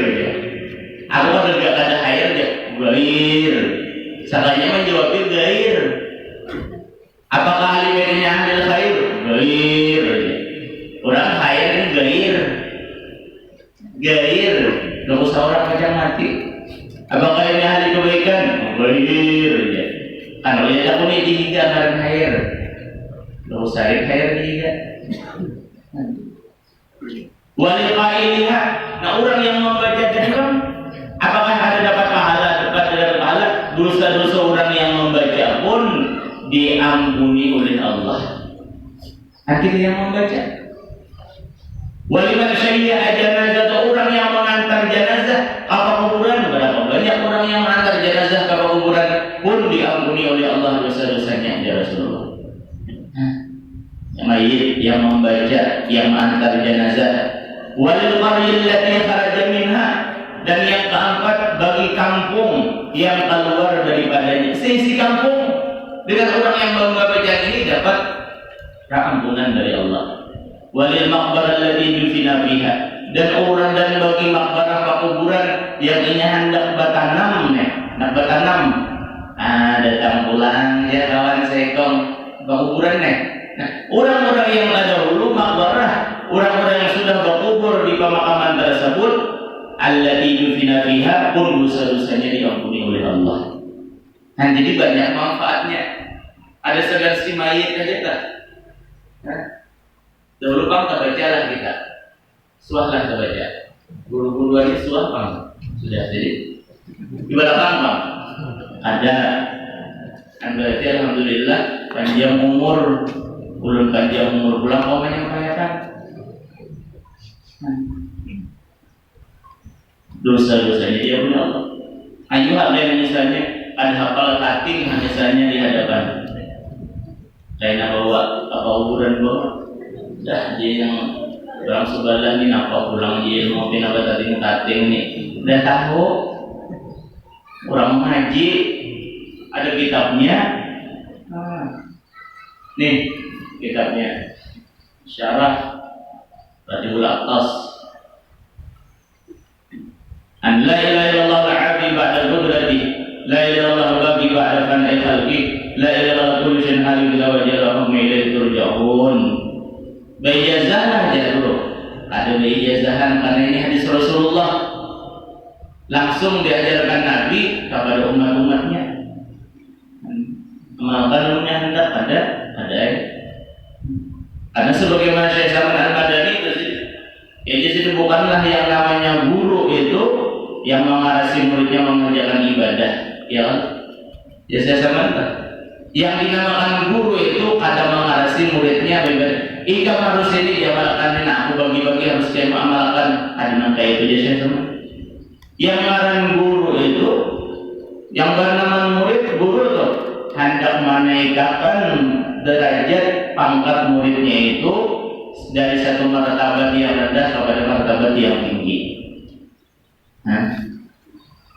Aku kan enggak ada khair ya, gair. Salahnya menjawab gair. Apakah alimennya ambil khair? Gair. Orang khair ini gair. Gair, gak usah orang macam mati. Apakah ini ahli kebaikan? Gair ya. Kalau lihat aku ini dihiga karena khair. Gak usah khair dihiga. Waliqailiha. Nah orang yang membaca tadi kan, apakah ada dapat pahala? Dapat pahala. Dosa-dosa orang yang membaca pun diampuni oleh Allah. Akhirnya yang membaca. Waliman syayya'a janazah, orang yang mengantar jenazah ke kuburan, berapa banyak orang yang mengantar jenazah ke kuburan pun diampuni oleh Allah dosa-dosanya ya Rasulullah. Yang mayit, yang membaca, yang mengantar jenazah. Walil qaryah allati kharaja minha, dan yang keempat bagi kampung yang keluar daripadanya. Sisi kampung dengan orang yang membaca ini dapat keampunan dari Allah. Walil maqbarah allati dufina fiha, dan orang dan bagi makbarah kuburan yang ini hendak bertanam nak bertanam. Datang pulang ya kawan sekong kuburan Nah, orang-orang yang dahulu makbarah, orang-orang yang sudah berkubur di pemakaman tersebut, allati dufina fiha pun dosa-dosanya diampuni oleh Allah. Nah, jadi banyak manfaatnya. Ada segar si mayit aja tak? Dahulu bang terbacalah kita, suahlah terbaca. Guru-guru aja suah bang, sudah jadi. Di belakang bang ada, kan berarti alhamdulillah panjang umur, ulun panjang umur pulang kau menyampaikan. Dosa-dosanya dia punya Allah. Ayo ada misalnya ada hafal kating misalnya di hadapan. Saya nak bawa apa ukuran bawa. Dah dia yang orang sebelah ni nampak pulang ilmu pinabat tadi kating ni. Dah tahu orang mengaji ada kitabnya. Nih kitabnya Syarah Rajul Atas An la ilaha illallah al-'abdi ba'da al-qudrati la ilaha illallah al-baqi ba'da fan'i khalqi la ilaha illallah kullu syai'in halim ila wajhihi ilaihi turja'un. Ijazah aja dulu. Ada ijazahan karena ini hadis Rasulullah. Langsung diajarkan Nabi kepada umat-umatnya. Amalkan hendak ada. Karena sebagaimana Syekh Salman Al-Madani itu bukanlah yang namanya guru itu yang mengarasi muridnya mengerjakan ibadah, ya kan? Ya saya sampaikan. Yang dinamakan guru itu kadang mengarasi muridnya beribadah. Ika harus ini dia amalkan, nah aku bagi-bagi harus dia amalkan. Ada nangka itu ya saya sama. Yang ngaran guru itu, yang bernama murid guru itu hendak menaikkan derajat pangkat muridnya itu dari satu martabat yang rendah kepada martabat yang tinggi.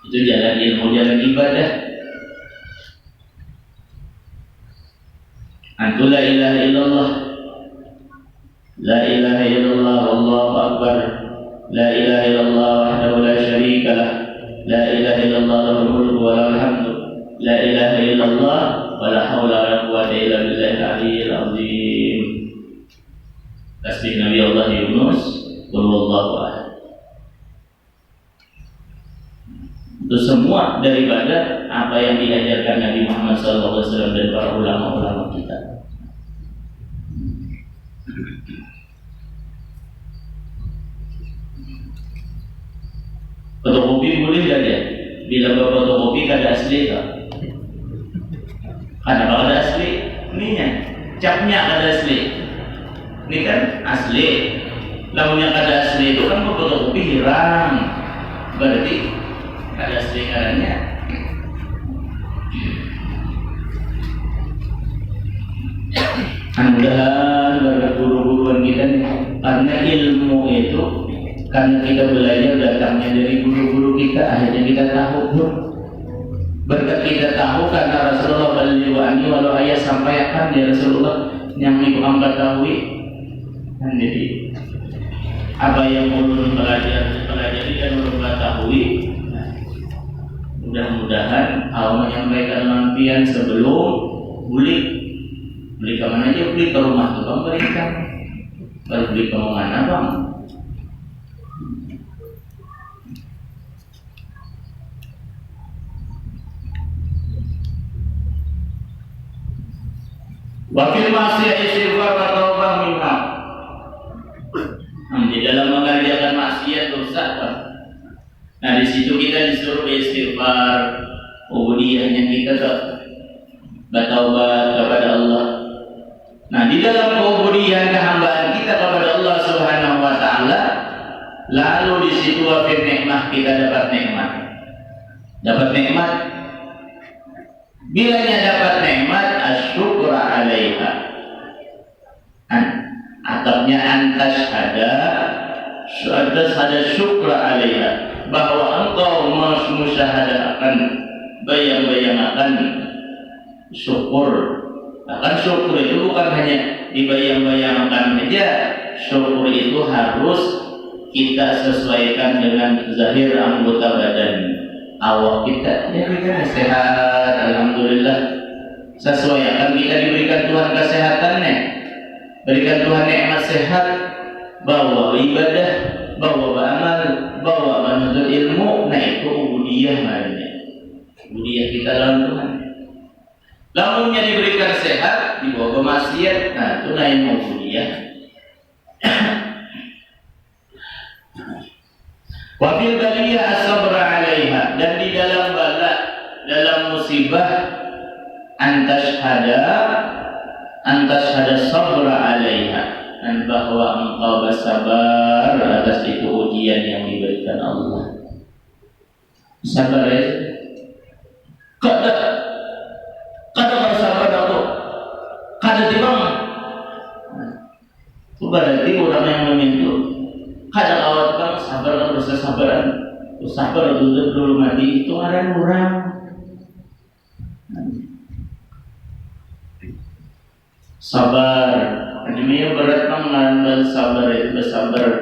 Itu jalan ilmu, jalan ibadah. Antu la ilaha illallah, la ilaha illallah, wallahu akbar, la ilaha illallah wahdahu la syarika lah, la ilaha illallah lahul mulku wa lahul hamdu, la ilaha illallah wa la haula wa la quwwata illa billahil aliyyil azim. Tasbih Nabi Allah Yunus, qul huwallahu ahad. Itu semua daripada apa yang diajarkan Nabi Muhammad SAW dan para ulama-ulama kita. Fotokopi boleh tidak ya? Bila berfotokopi kada asli tak? Kada kada asli, ininya capnya kada asli. Ini kan asli. Lamunnya kada asli itu kan berfotokopi hilang. Berarti kada asli kadanya. Mudah-mudahan berkat guru-guruan kita nih, karena ilmu itu karena kita belajar datangnya dari guru-guru kita, akhirnya kita tahu. Berkat kita tahu karena Rasulullah baliwani walau ayat sampaikan ya Rasulullah yang ibu hamba tahu. Dan jadi apa yang ulun pelajari dan ulun ketahui, mudah-mudahan Allah menyampaikan lampian sebelum beli ke mana aja, beli ke rumah tukang berikan, baru beli ke mana bang. Wakil maksiat istighfar wa taubah minha. Di dalam mengerjakan maksiat dosa. Nah di situ kita disuruh istighfar, ubudiyahnya kita bertaubat kepada Allah. Nah di dalam ubudiyah kehambaan kita kepada Allah Subhanahu wa taala, lalu di situ wafir nikmat kita dapat nikmat. Dapat nikmat. Bilanya dapat nikmat asyukur 'alaiha. Atapnya antas ada syukur 'alaiha, bahwa engkau musyahadakan bayang-bayangakan syukur. Bahkan syukur itu bukan hanya dibayang-bayangkan saja. Syukur itu harus kita sesuaikan dengan zahir anggota badan awak kita. Ya kita sehat, alhamdulillah. Sesuaikan kita diberikan Tuhan kesehatannya, berikan Tuhan nikmat sehat, bawa ibadah, bawa beramal, bawa menuntut ilmu. Nah itu ubudiyah namanya. Ubudiyah kita lawan Tuhan. Lamunnya diberikan sehat, dibawa ke maksiat, nah itu namanya ubudiyah. Wa fil baliyah as-sabr 'alaiha, dan di dalam bala, dalam musibah antashhada sabr 'alaiha, dan bahwa engkau bersabar atas itu ujian yang diberikan Allah. Sabar ya. Kada bersabar aku. Kada timang. Berarti orang yang menyentuh kadang awat kan sabar terus sabaran, sabar dulu mati itu ada orang. Sabar, ini berat mengenal sabar itu bersabar.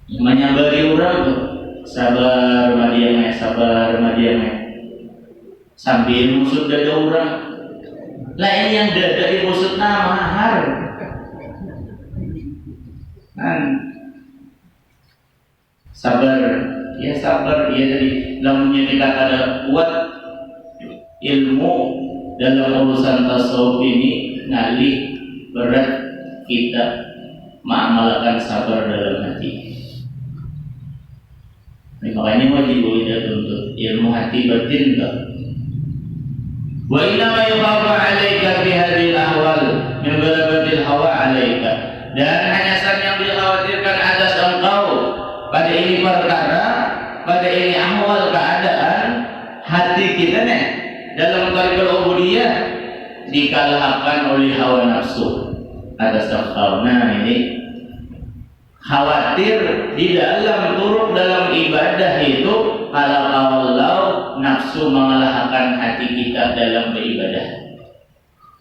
Menyabari orang tuh sabar madiamnya sambil musuh dada orang. Lah ini yang dada di musuh mahar kan sabar ya tadi namanya kita ada kuat ilmu dalam urusan tasawuf ini ngalih berat kita mengamalkan sabar dalam hati. Makanya wajib kita tuntut ilmu hati batin tak. Wa inna ma yukhafu 'alaika fi hadhihi al-ahwal min ghalabatil hawa 'alaika. Dan hanya saja yang dikhawatirkan atas engkau pada ini perkara, pada ini ahwal keadaan hati kita nih dalam tariqul ubudiyah dikalahkan oleh hawa nafsu atas engkau. Nah ini khawatir di dalam turut dalam ibadah itu kalau nafsu mengalahkan hati kita dalam beribadah,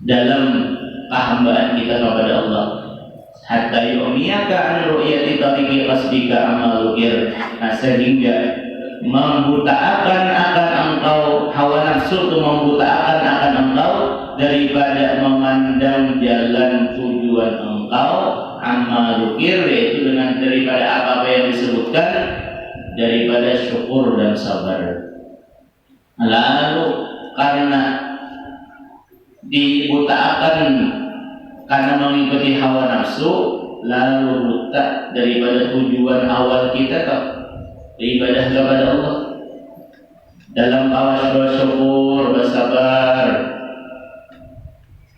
dalam kehambaan kita kepada Allah. Hatta yu'miyaka an ru'yati tariqi qasdika amalukir. Nah, sehingga membutakan akan engkau, hawa nafsu itu membutakan akan engkau daripada memandang jalan tujuan engkau amalukir, yaitu dengan daripada apa-apa yang disebutkan daripada syukur dan sabar. Lalu karena dibutakan karena mengikuti hawa nafsu, lalu buta daripada tujuan awal kita beribadah kepada Allah dalam awal bersyukur, bersabar.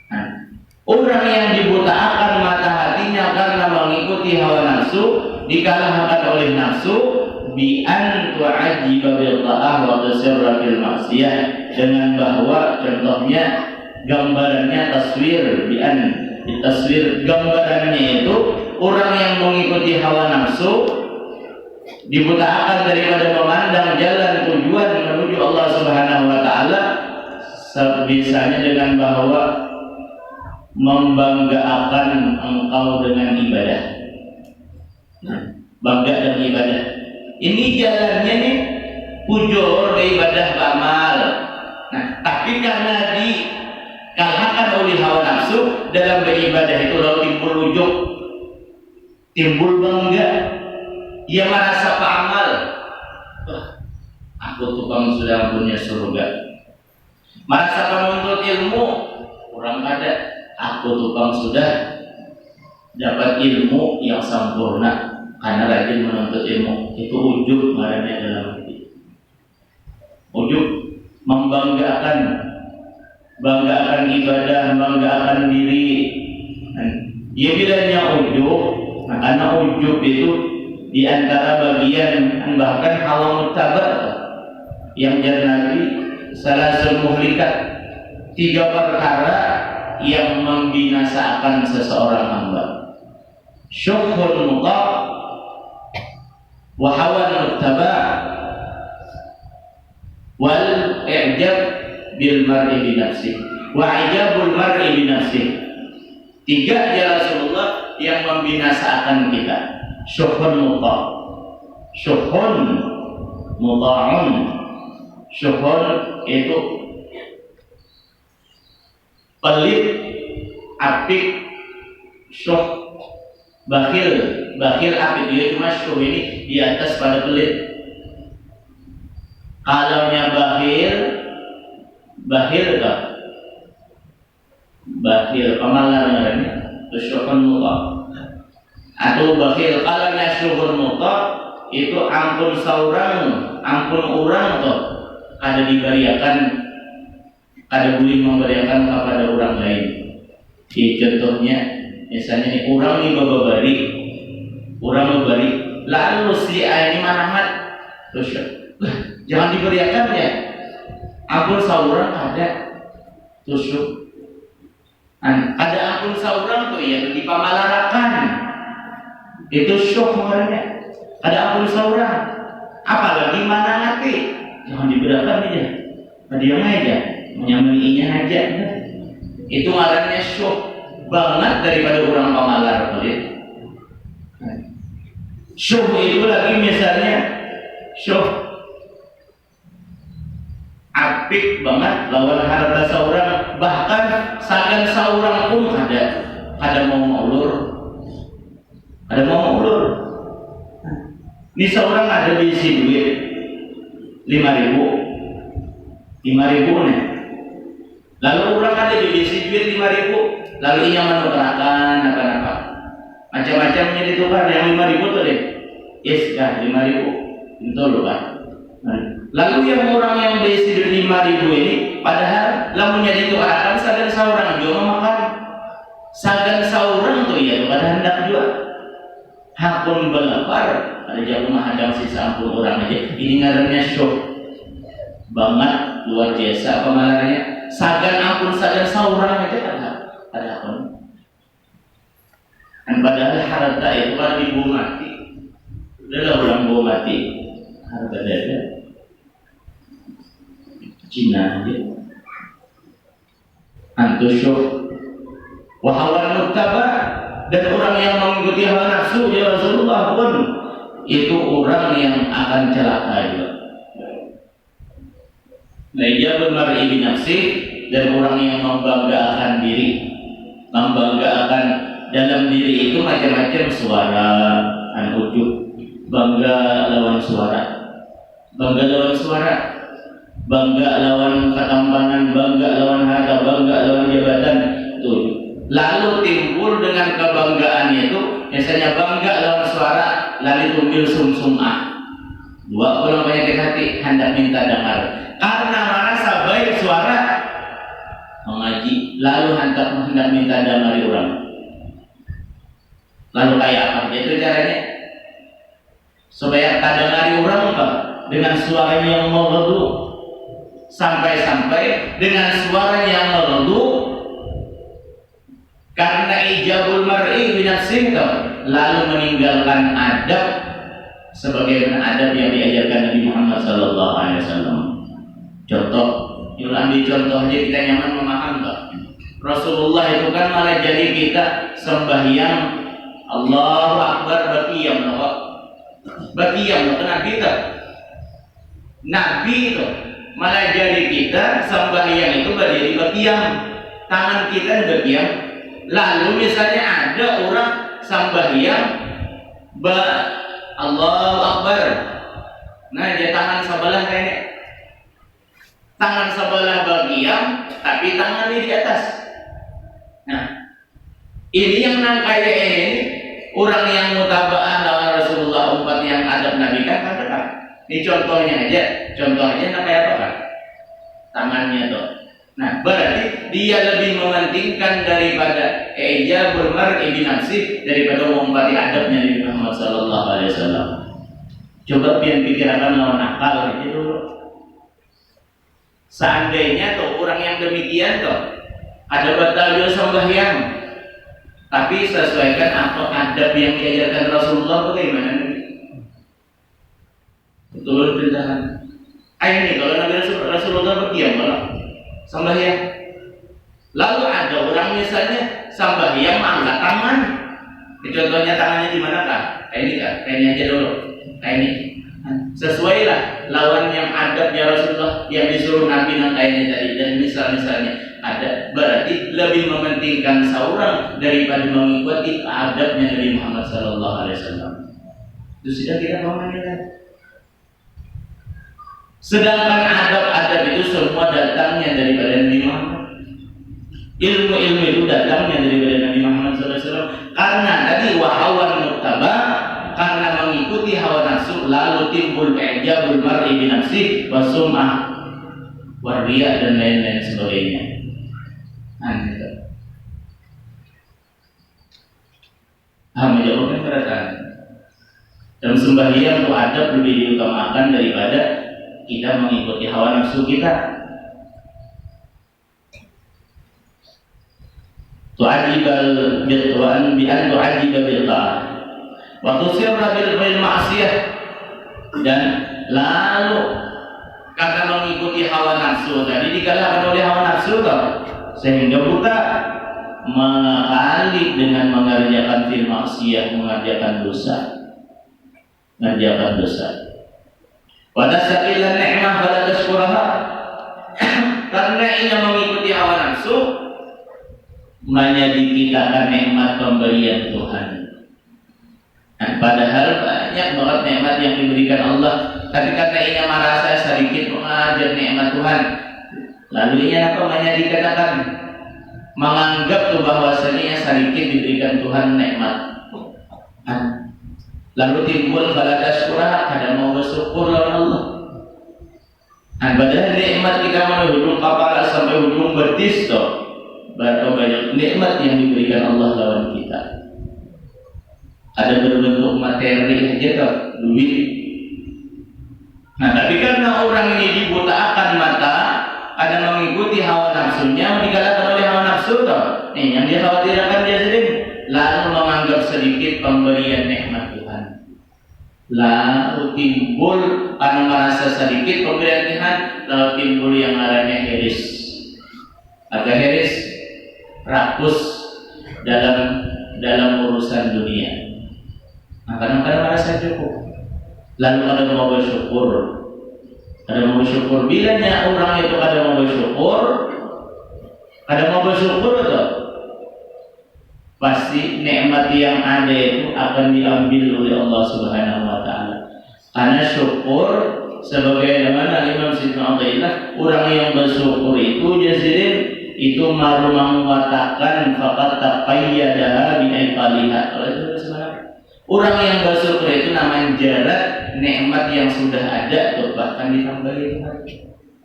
Nah, orang yang dibutakan mata hatinya karena mengikuti hawa nafsu, dikalahkan oleh nafsu bi an tu'ajiba bil ta'ah wa tasirra fil maksiyah, dengan bahwa contohnya gambarannya taswir bi an taswir, gambarannya itu orang yang mengikuti hawa nafsu dibutakan daripada memandang jalan tujuan menuju Allah Subhanahu wa taala, sebisanya dengan bahwa membanggakan engkau dengan ibadah. Nah, bangga dengan ibadah. Ini jalannya nih pujur ke ibadah amal. Nah, tapi karena dikalahkan oleh hawa nafsu dalam beribadah itu lalu timbul ujub, timbul bangga. Ia merasa peramal, aku tukang sudah punya surga. Merasa penuntut ilmu, orang ada, aku tukang sudah dapat ilmu yang sempurna karena rajin menuntut ilmu. Itu ujub marahnya dalam hati. Ujub membanggakan ibadah, membanggakan diri. Dia bilangnya ujub, nah, karena ujub itu di antara bagian bahkan hawa muttabar yang jadi salasul muhlikat, 3 perkara yang membinasakan seseorang hamba: syukhul muta' wa hawa muttaba' wal i'jab bil mar'i bi nafsi wa ijabul mar'i bi nafsi. 3 ya Rasulullah yang membinasakan kita. Syukhun muta', syukhun muta'un. Syukhun itu pelit, apik. Syukh bakhil apik. Dia cuma syukh ini di atas pada pelit. Kalaunya bakhil tak? Bakhil pemalarnya itu syukhun muta'. Atau bakhil, kalanya syukur muta itu ampun saurang, ampun orang toh kada diberiakan, kada boleh memberiakan kepada orang lain. Contohnya misalnya nih, orang nih babari, lalu si ini manahat terus jangan diberiakan ya, Ampun saurang ada tusuk. Ada ampun saurang tuh ya di pamalarakan. Itu syuh orangnya. Ada ampun saurang. Apalagi mana hati. Jangan dibedakan aja. Diam aja. Menyamainya aja. Itu ngarannya syuh banget daripada orang pamalar. Syuh itu lagi misalnya syuh apik banget lawan harta seorang, bahkan sagan seorang pun ada mau maulur. Ini seorang ada diisi duit 5.000 nih. Lalu orang ada diisi duit 5.000, lalu ia menukarakan apa macam-macamnya ditukar yang 5.000 tuh deh. Yes, dah 5.000 itu loh kan. Lalu yang orang yang diisi duit 5.000 ini, padahal lamunnya ditukarakan sagan seorang juga makan. Sagan seorang tuh ya pada hendak jual. Hakun belapar, ada jago menghadang sisa ampun orang aja. Ini ngarannya syuh banget, luar biasa pemalarnya. Sagan ampun sagan seorang aja ada hakun. Dan padahal harta itu kan ibu mati. Udah orang bawa mati. Harta dada Cina aja. Antusyuh wahawan muttaba, dan orang yang mengikuti hawa nafsu ya Rasulullah pun itu orang yang akan celaka juga. Ijabul mar'i bi nafsi, dan orang yang membanggakan diri, membanggakan dalam diri itu macam-macam suara, ujub, bangga lawan suara, bangga lawan ketampanan, bangga lawan harta, bangga lawan jabatan. Tuh. Lalu timbul dengan kebanggaannya itu, misalnya bangga lawan suara, lalu tumbil sumsumah. Dua orang banyak hati hendak minta dengar. Karena merasa baik suara mengaji, lalu hendak minta dengar orang. Lalu kayak apa? Itu caranya supaya tak dengari orang Pak, dengan suara yang merdu, sampai dengan suara yang merdu. Karena ijabul mar'i bi nafsihi, lalu meninggalkan adab sebagaimana adab yang diajarkan Nabi Muhammad sallallahu alaihi wasallam. Contoh, yuk ambil contoh aja kita nyaman memaham Pak. Rasulullah itu kan malah jadi kita sembahyang Allahu Akbar baqiyam Pak. Baqiyam kenapa kita? Nabi itu malah jadi kita sembahyang itu berdiri baqiyam. Tangan kita baqiyam. Lalu misalnya ada orang sembahyang Allahu Akbar. Nah, dia tangan sebelah kayaknya. Tangan sebelah bagian, tapi tangannya di atas. Nah, ini yang kayak ini orang yang mutaba'ah lawan Rasulullah, umat yang adab Nabi kan katakan. Ini contohnya aja kayak apa kan? Tangannya tuh. Nah, berarti dia lebih mementingkan daripada ijabul mar'i bi nafsi daripada mengumpati adabnya Nabi Muhammad sallallahu alaihi wasallam. Coba pikirkan lawan akal itu dulu. Seandainya tuh orang yang demikian tuh ada batal sembahyang, tapi sesuaikan apa adab yang diajarkan Rasulullah bagaimana? Betul perintahkan. Ini kalau Nabi Rasulullah berdiam malah sembahyang. Lalu ada orang misalnya sembahyang angkat tangan. Contohnya tangannya di mana kah? Ini kah? Ini aja dulu. Ini. Sesuailah lawan yang adabnya Rasulullah yang disuruh Nabi ini tadi, dan misalnya ada, berarti lebih mementingkan seorang daripada mengikuti adabnya Nabi Muhammad sallallahu alaihi wasallam. Itu sudah kita mengenal. Sedangkan adab-adab itu semua datangnya daripada Nabi Muhammad. Ilmu-ilmu itu datangnya daripada Nabi Muhammad SAW. Karena tadi wahawan muttaba, karena mengikuti hawa nafsu, lalu timbul ijabul mar'i bi nafsi wa sum'ah wa riya dan lain-lain sebagainya. Menjawabkan perasaan. Dan sembahyang itu adab lebih diutamakan daripada kita mengikuti hawa nafsu kita. tu'ajibal bil wa an bi an tu'ajiba bil ta'ah wa tusirra bil ma'siyah, dan lalu kata mengikuti hawa nafsu tadi dikalahkan oleh hawa nafsu toh, sehingga buta mengakali dengan mengerjakan fil maksiyah, mengerjakan dosa. Pada sakilan ni'mah pada tashkuraha, karena ini mengikuti hawa nafsu menyedikitkan nikmat pemberian Tuhan. Nah, padahal banyak banget nikmat yang diberikan Allah, tapi karena ini merasa sedikit mengajar nikmat Tuhan, lalu ini apa menyedikitkan, menganggap tuh bahwasanya sedikit diberikan Tuhan nikmat. Lalu timbul fala tashkurah, kada mau bersyukur lawan Allah. Padahal nikmat kita mulai ujung kepala sampai ujung betis toh, berapa banyak nikmat yang diberikan Allah lawan kita. Ada berbentuk materi aja toh, duit. Nah, tapi karena orang ini dibutakan mata, ada mengikuti hawa nafsunya, dikalahkan oleh hawa nafsu toh. Nih, yang dia khawatirkan dia sendiri, lalu menganggap sedikit pemberian nikmat Tuhan. Lalu timbul karena merasa sedikit pemberian Tuhan, lalu timbul yang namanya heris. Agak heris, rakus dalam urusan dunia. Nah, kadang-kadang merasa cukup, lalu ada mau bersyukur. Bilanya orang itu ada mau bersyukur atau pasti nikmat yang ada itu akan diambil oleh Allah Subhanahu wa taala. Karena syukur sebagaimana Imam Siddiq Abdullah, orang yang bersyukur itu jazidin itu maru mengatakan faqat taqayyadaha bi aiqaliha. Orang yang bersyukur itu namanya jarak nikmat yang sudah ada tuh bahkan ditambahi Tuhan.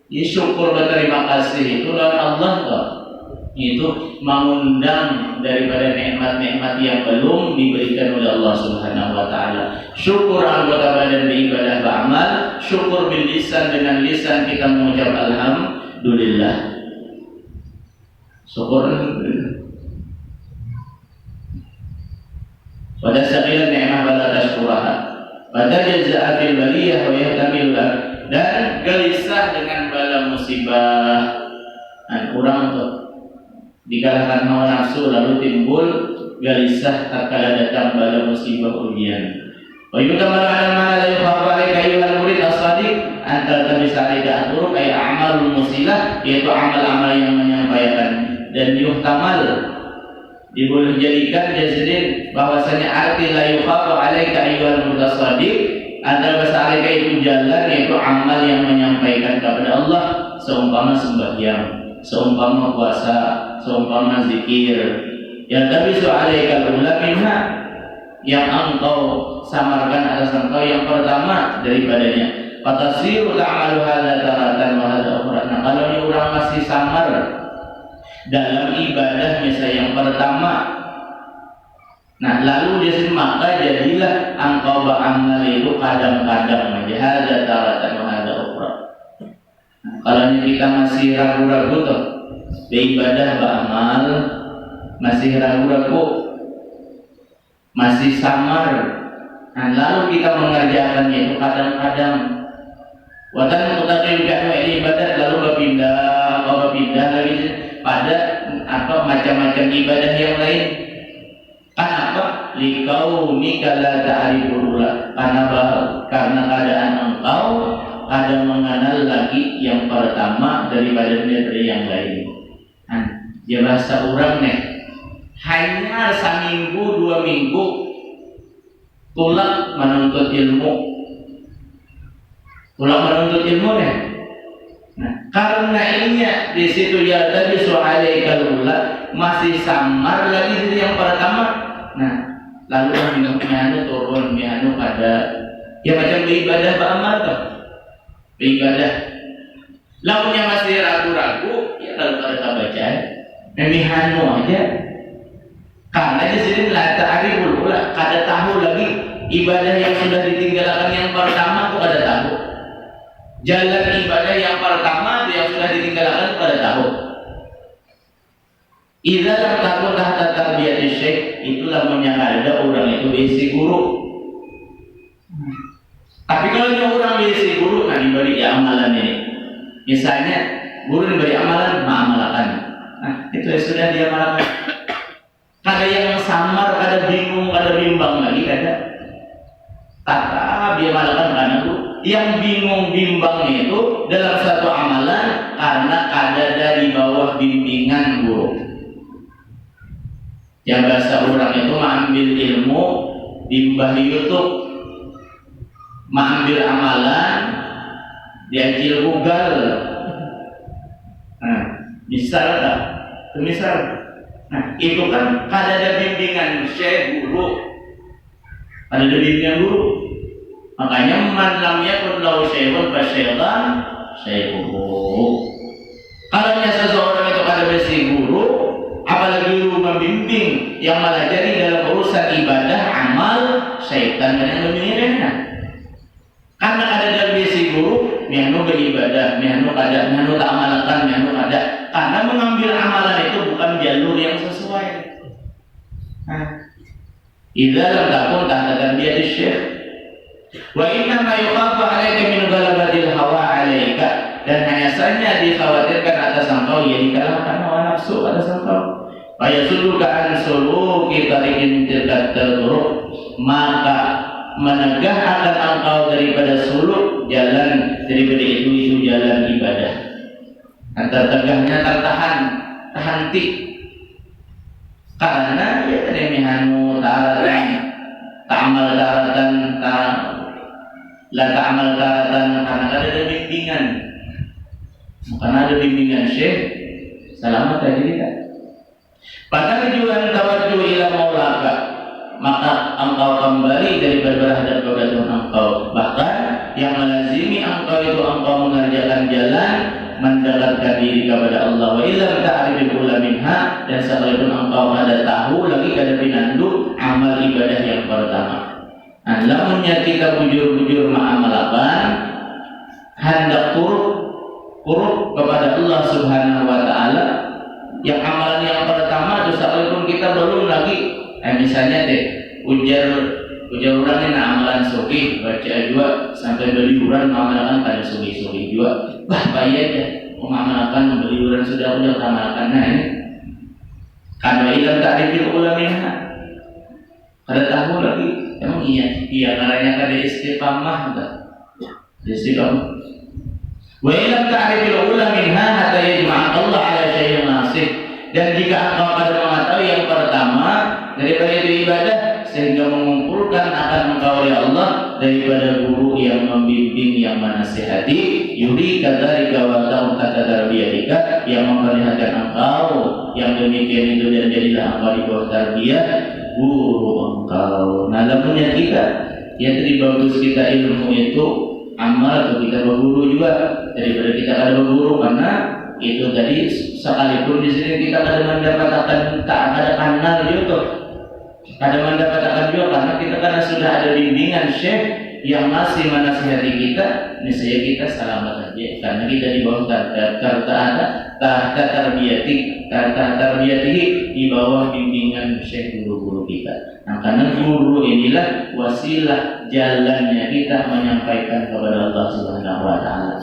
Ya, syukur berterima kasih itu lawan Allah toh. Itu mengundang daripada nikmat-nikmat yang belum diberikan oleh Allah Subhanahu wa taala. Syukur anggota badan beribadah beramal, syukur bil lisan, dengan lisan kita mengucap alhamdulillah. Syukur pada sakilan ni'mah bala tashkuraha, pada jazaa fil baliyah wa yahtamiluha, dan gelisah dengan bala musibah. Dan orang tuh dikalahkan hawa nafsu lalu timbul gelisah tatkala datang bala musibah ujian. Wa yutamalu ala ma la yukhafu alayka ayyuhal murid as-sadiq anta tabisa alayka aturuk ay amalul musilah, yaitu amal-amal yang menyampaikan, dan yuhtamal diboleh jadikan jazidin bahwasanya arti la yukhafu alayka ayyuhal murid as-sadiq anta tabisa alayka itu jalan, yaitu amal yang menyampaikan kepada Allah, seumpama sembahyang, seumpama puasa, seumpama zikir. Yang tabisu alaikal ula minha, yang engkau samarkan atas engkau yang pertama daripadanya. Fatasiru ta'amalu hadza taratan wa hadza ukhra. Nah, kalau ini orang masih samar dalam ibadah misalnya yang pertama, nah lalu dia maka jadilah engkau beramal itu kadang-kadang aja hadza taratan wa hadza ukhra. Kalau ini kita masih ragu-ragu tuh beribadah beramal, masih ragu-ragu, masih samar, nah lalu kita mengerjakannya itu kadang-kadang watan mutaqil bi'amali ibadah, lalu berpindah lagi pada apa macam-macam ibadah yang lain. Kenapa? Likaunika la ta'riful ula, karena keadaan engkau ada mengenal lagi yang pertama daripada dari yang lain. Dia bahasa orang nih, hanya seminggu 2 minggu tulak menuntut ilmu nih. Nah, karena ini di situ ya tadi soalaikal ula masih samar lagi dari yang pertama. Nah, lalu mihanu turun, mihanu pada ya macam beribadah beramal tuh. Beribadah lawannya masih ragu-ragu, ya kalau kita baca memihanu aja, karena di sini la ta'riful ula, kada tahu lagi ibadah yang sudah ditinggalkan yang pertama itu kada tahu, jalan ibadah yang pertama yang sudah ditinggalkan kada tahu. Idza lam takun tahta tarbiyati syekh, itulah menyangka orang itu bisi guru. Tapi kalau orang bisi guru, nah diberi amalan ini. Misalnya guru diberi amalan, mengamalkan. Nah itu sudah dia amalkan. Kada yang samar, kada bingung, kada bimbang lagi, kada. Tata dia amalkan karena itu. Yang bingung bimbang itu dalam satu amalan karena kada dari bawah bimbingan guru. Yang bahasa orang itu mengambil ilmu di mbah YouTube, mengambil amalan diacil Google. Nah, misal tak? Misal. Nah, itu kan kada ada bimbingan syekh guru, kada ada bimbingan guru. Makanya man lam yakun lahu syekhun fa syaitan syekhuhu. Kalau seseorang itu kada besi guru, apalagi guru membimbing yang malah jadi dalam urusan ibadah amal, syaitan yang membimbingnya. Karena ada dalam besi guru, mianu beribadah, mianu kada, mianu tak amalkan, mianu kada. Karena mengambil amalan itu bukan jalur yang sesuai. Idza lam takun tahta tarbiyati syekh, wa inna ma yukhafu 'alaika min ghalabatil hawa 'alaika, dan hanya saja dikhawatirkan atas engkau ya dikalahkan hawa nafsu atas engkau. Fayasudduka an suluki tariqin tilka turuk, maka menegah akan engkau daripada suluk jalan daripada itu jalan ibadah. Antara tegahnya tertahan tahanti karena ya tadi mihanu taratan ta'amal taratan la ta'amal taratan, karena ada bimbingan. Karena ada bimbingan syekh selamat aja kita. Pada tujuan tawaddu ila maulaka, maka engkau kembali daripada berhadap kepada Tuhan engkau. Bahkan yang melazimi engkau itu engkau mengerjakan jalan mendekatkan diri kepada Allah. Wa illam ta'rif ula minha, dan sekalipun engkau ada tahu lagi kada pinandu amal ibadah yang pertama. Nah, lamunnya kita bujur-bujur ma'amalakan hendak kuruk kepada Allah Subhanahu wa taala, yang amalan yang pertama itu sekalipun kita belum lagi misalnya ujar orang ini amalan suki baca juga sampai beli uran mengamalkan pada suki juga bahaya aja mengamalkan beli uran sudah mengamalkan. Nah ini karena ilam ta'rifil ulamina kada tahu lagi emang iya karena kada istiqamah enggak istiqamah. Wa ilam ta'rifil ulamina hatta yajma'a Allah ala syai'in nasib, dan jika engkau pada mengetahui yang pertama daripada itu ibadah sehingga mengumpulkan akan engkau oleh Allah daripada guru yang membimbing yang menasihati, yuri kadarika wa ta'um kata tarbiyatika, yang memperlihatkan engkau yang demikian itu, dan jadilah engkau di bawah tarbiyah guru engkau. Nah lamunnya kita yang tadi bagus kita ilmu itu amal atau kita berguru juga daripada kita ada berguru, karena itu tadi sekalipun di sini kita ada mendapatkan tak ada kanal juga, ada mendapatkan juga karena kita karena sudah ada bimbingan syekh yang masih menasihati kita, niscaya kita selamat aja karena kita di bawah tahta tarbiyati di bawah bimbingan syekh guru-guru kita. Nah karena guru inilah wasilah jalannya kita menyampaikan kepada Allah Subhanahu wa taala.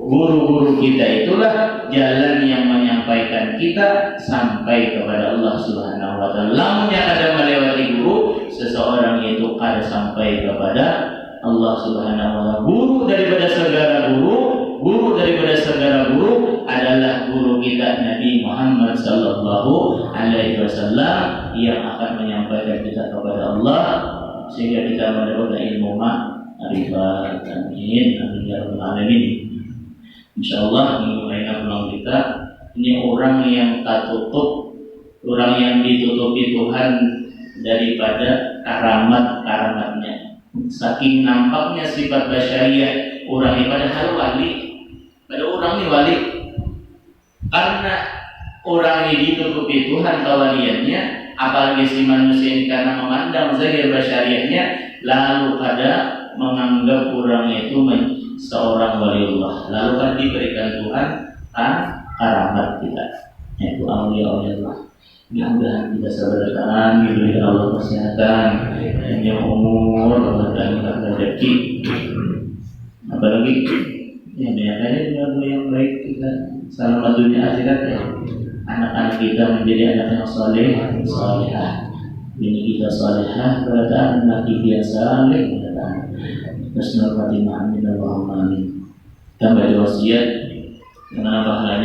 Guru-guru kita itulah jalan yang menyampaikan kita sampai kepada Allah Subhanahu wa taala. Lamun yang ada melewati guru, seseorang itu kada sampai kepada Allah Subhanahu wa taala. Guru daripada segala guru adalah guru kita Nabi Muhammad sallallahu alaihi wasallam yang akan menyampaikan kita kepada Allah sehingga kita mendapatkan ilmu ma'rifat. Amin amin ya rabbal alamin. Insyaallah minggu lain pulang kita ini orang yang tak tutup, orang yang ditutupi Tuhan daripada karamat-karamatnya. Saking nampaknya sifat basyariah orang ini padahal wali, pada orang ini wali karena orang ini ditutupi Tuhan kewaliannya, apalagi si manusia ini karena memandang zahir basyariahnya lalu pada menganggap orang itu seorang waliullah, lalu kan diberikan Tuhan karamat kita. yaitu aulia Allah. Mudah-mudahan kita sabarkan, diberi Allah kesehatan, yang umur, Allah dan rezeki. Apalagi yang banyak juga yang baik kita selamat dunia akhirat ya. Anak-anak kita menjadi anak yang saleh, salehah. Bini kita salehah, berataan anak kita saleh, berataan. Bismillahirrahmanirrahim. Amin. Tambah wasiat dengan pahalanya.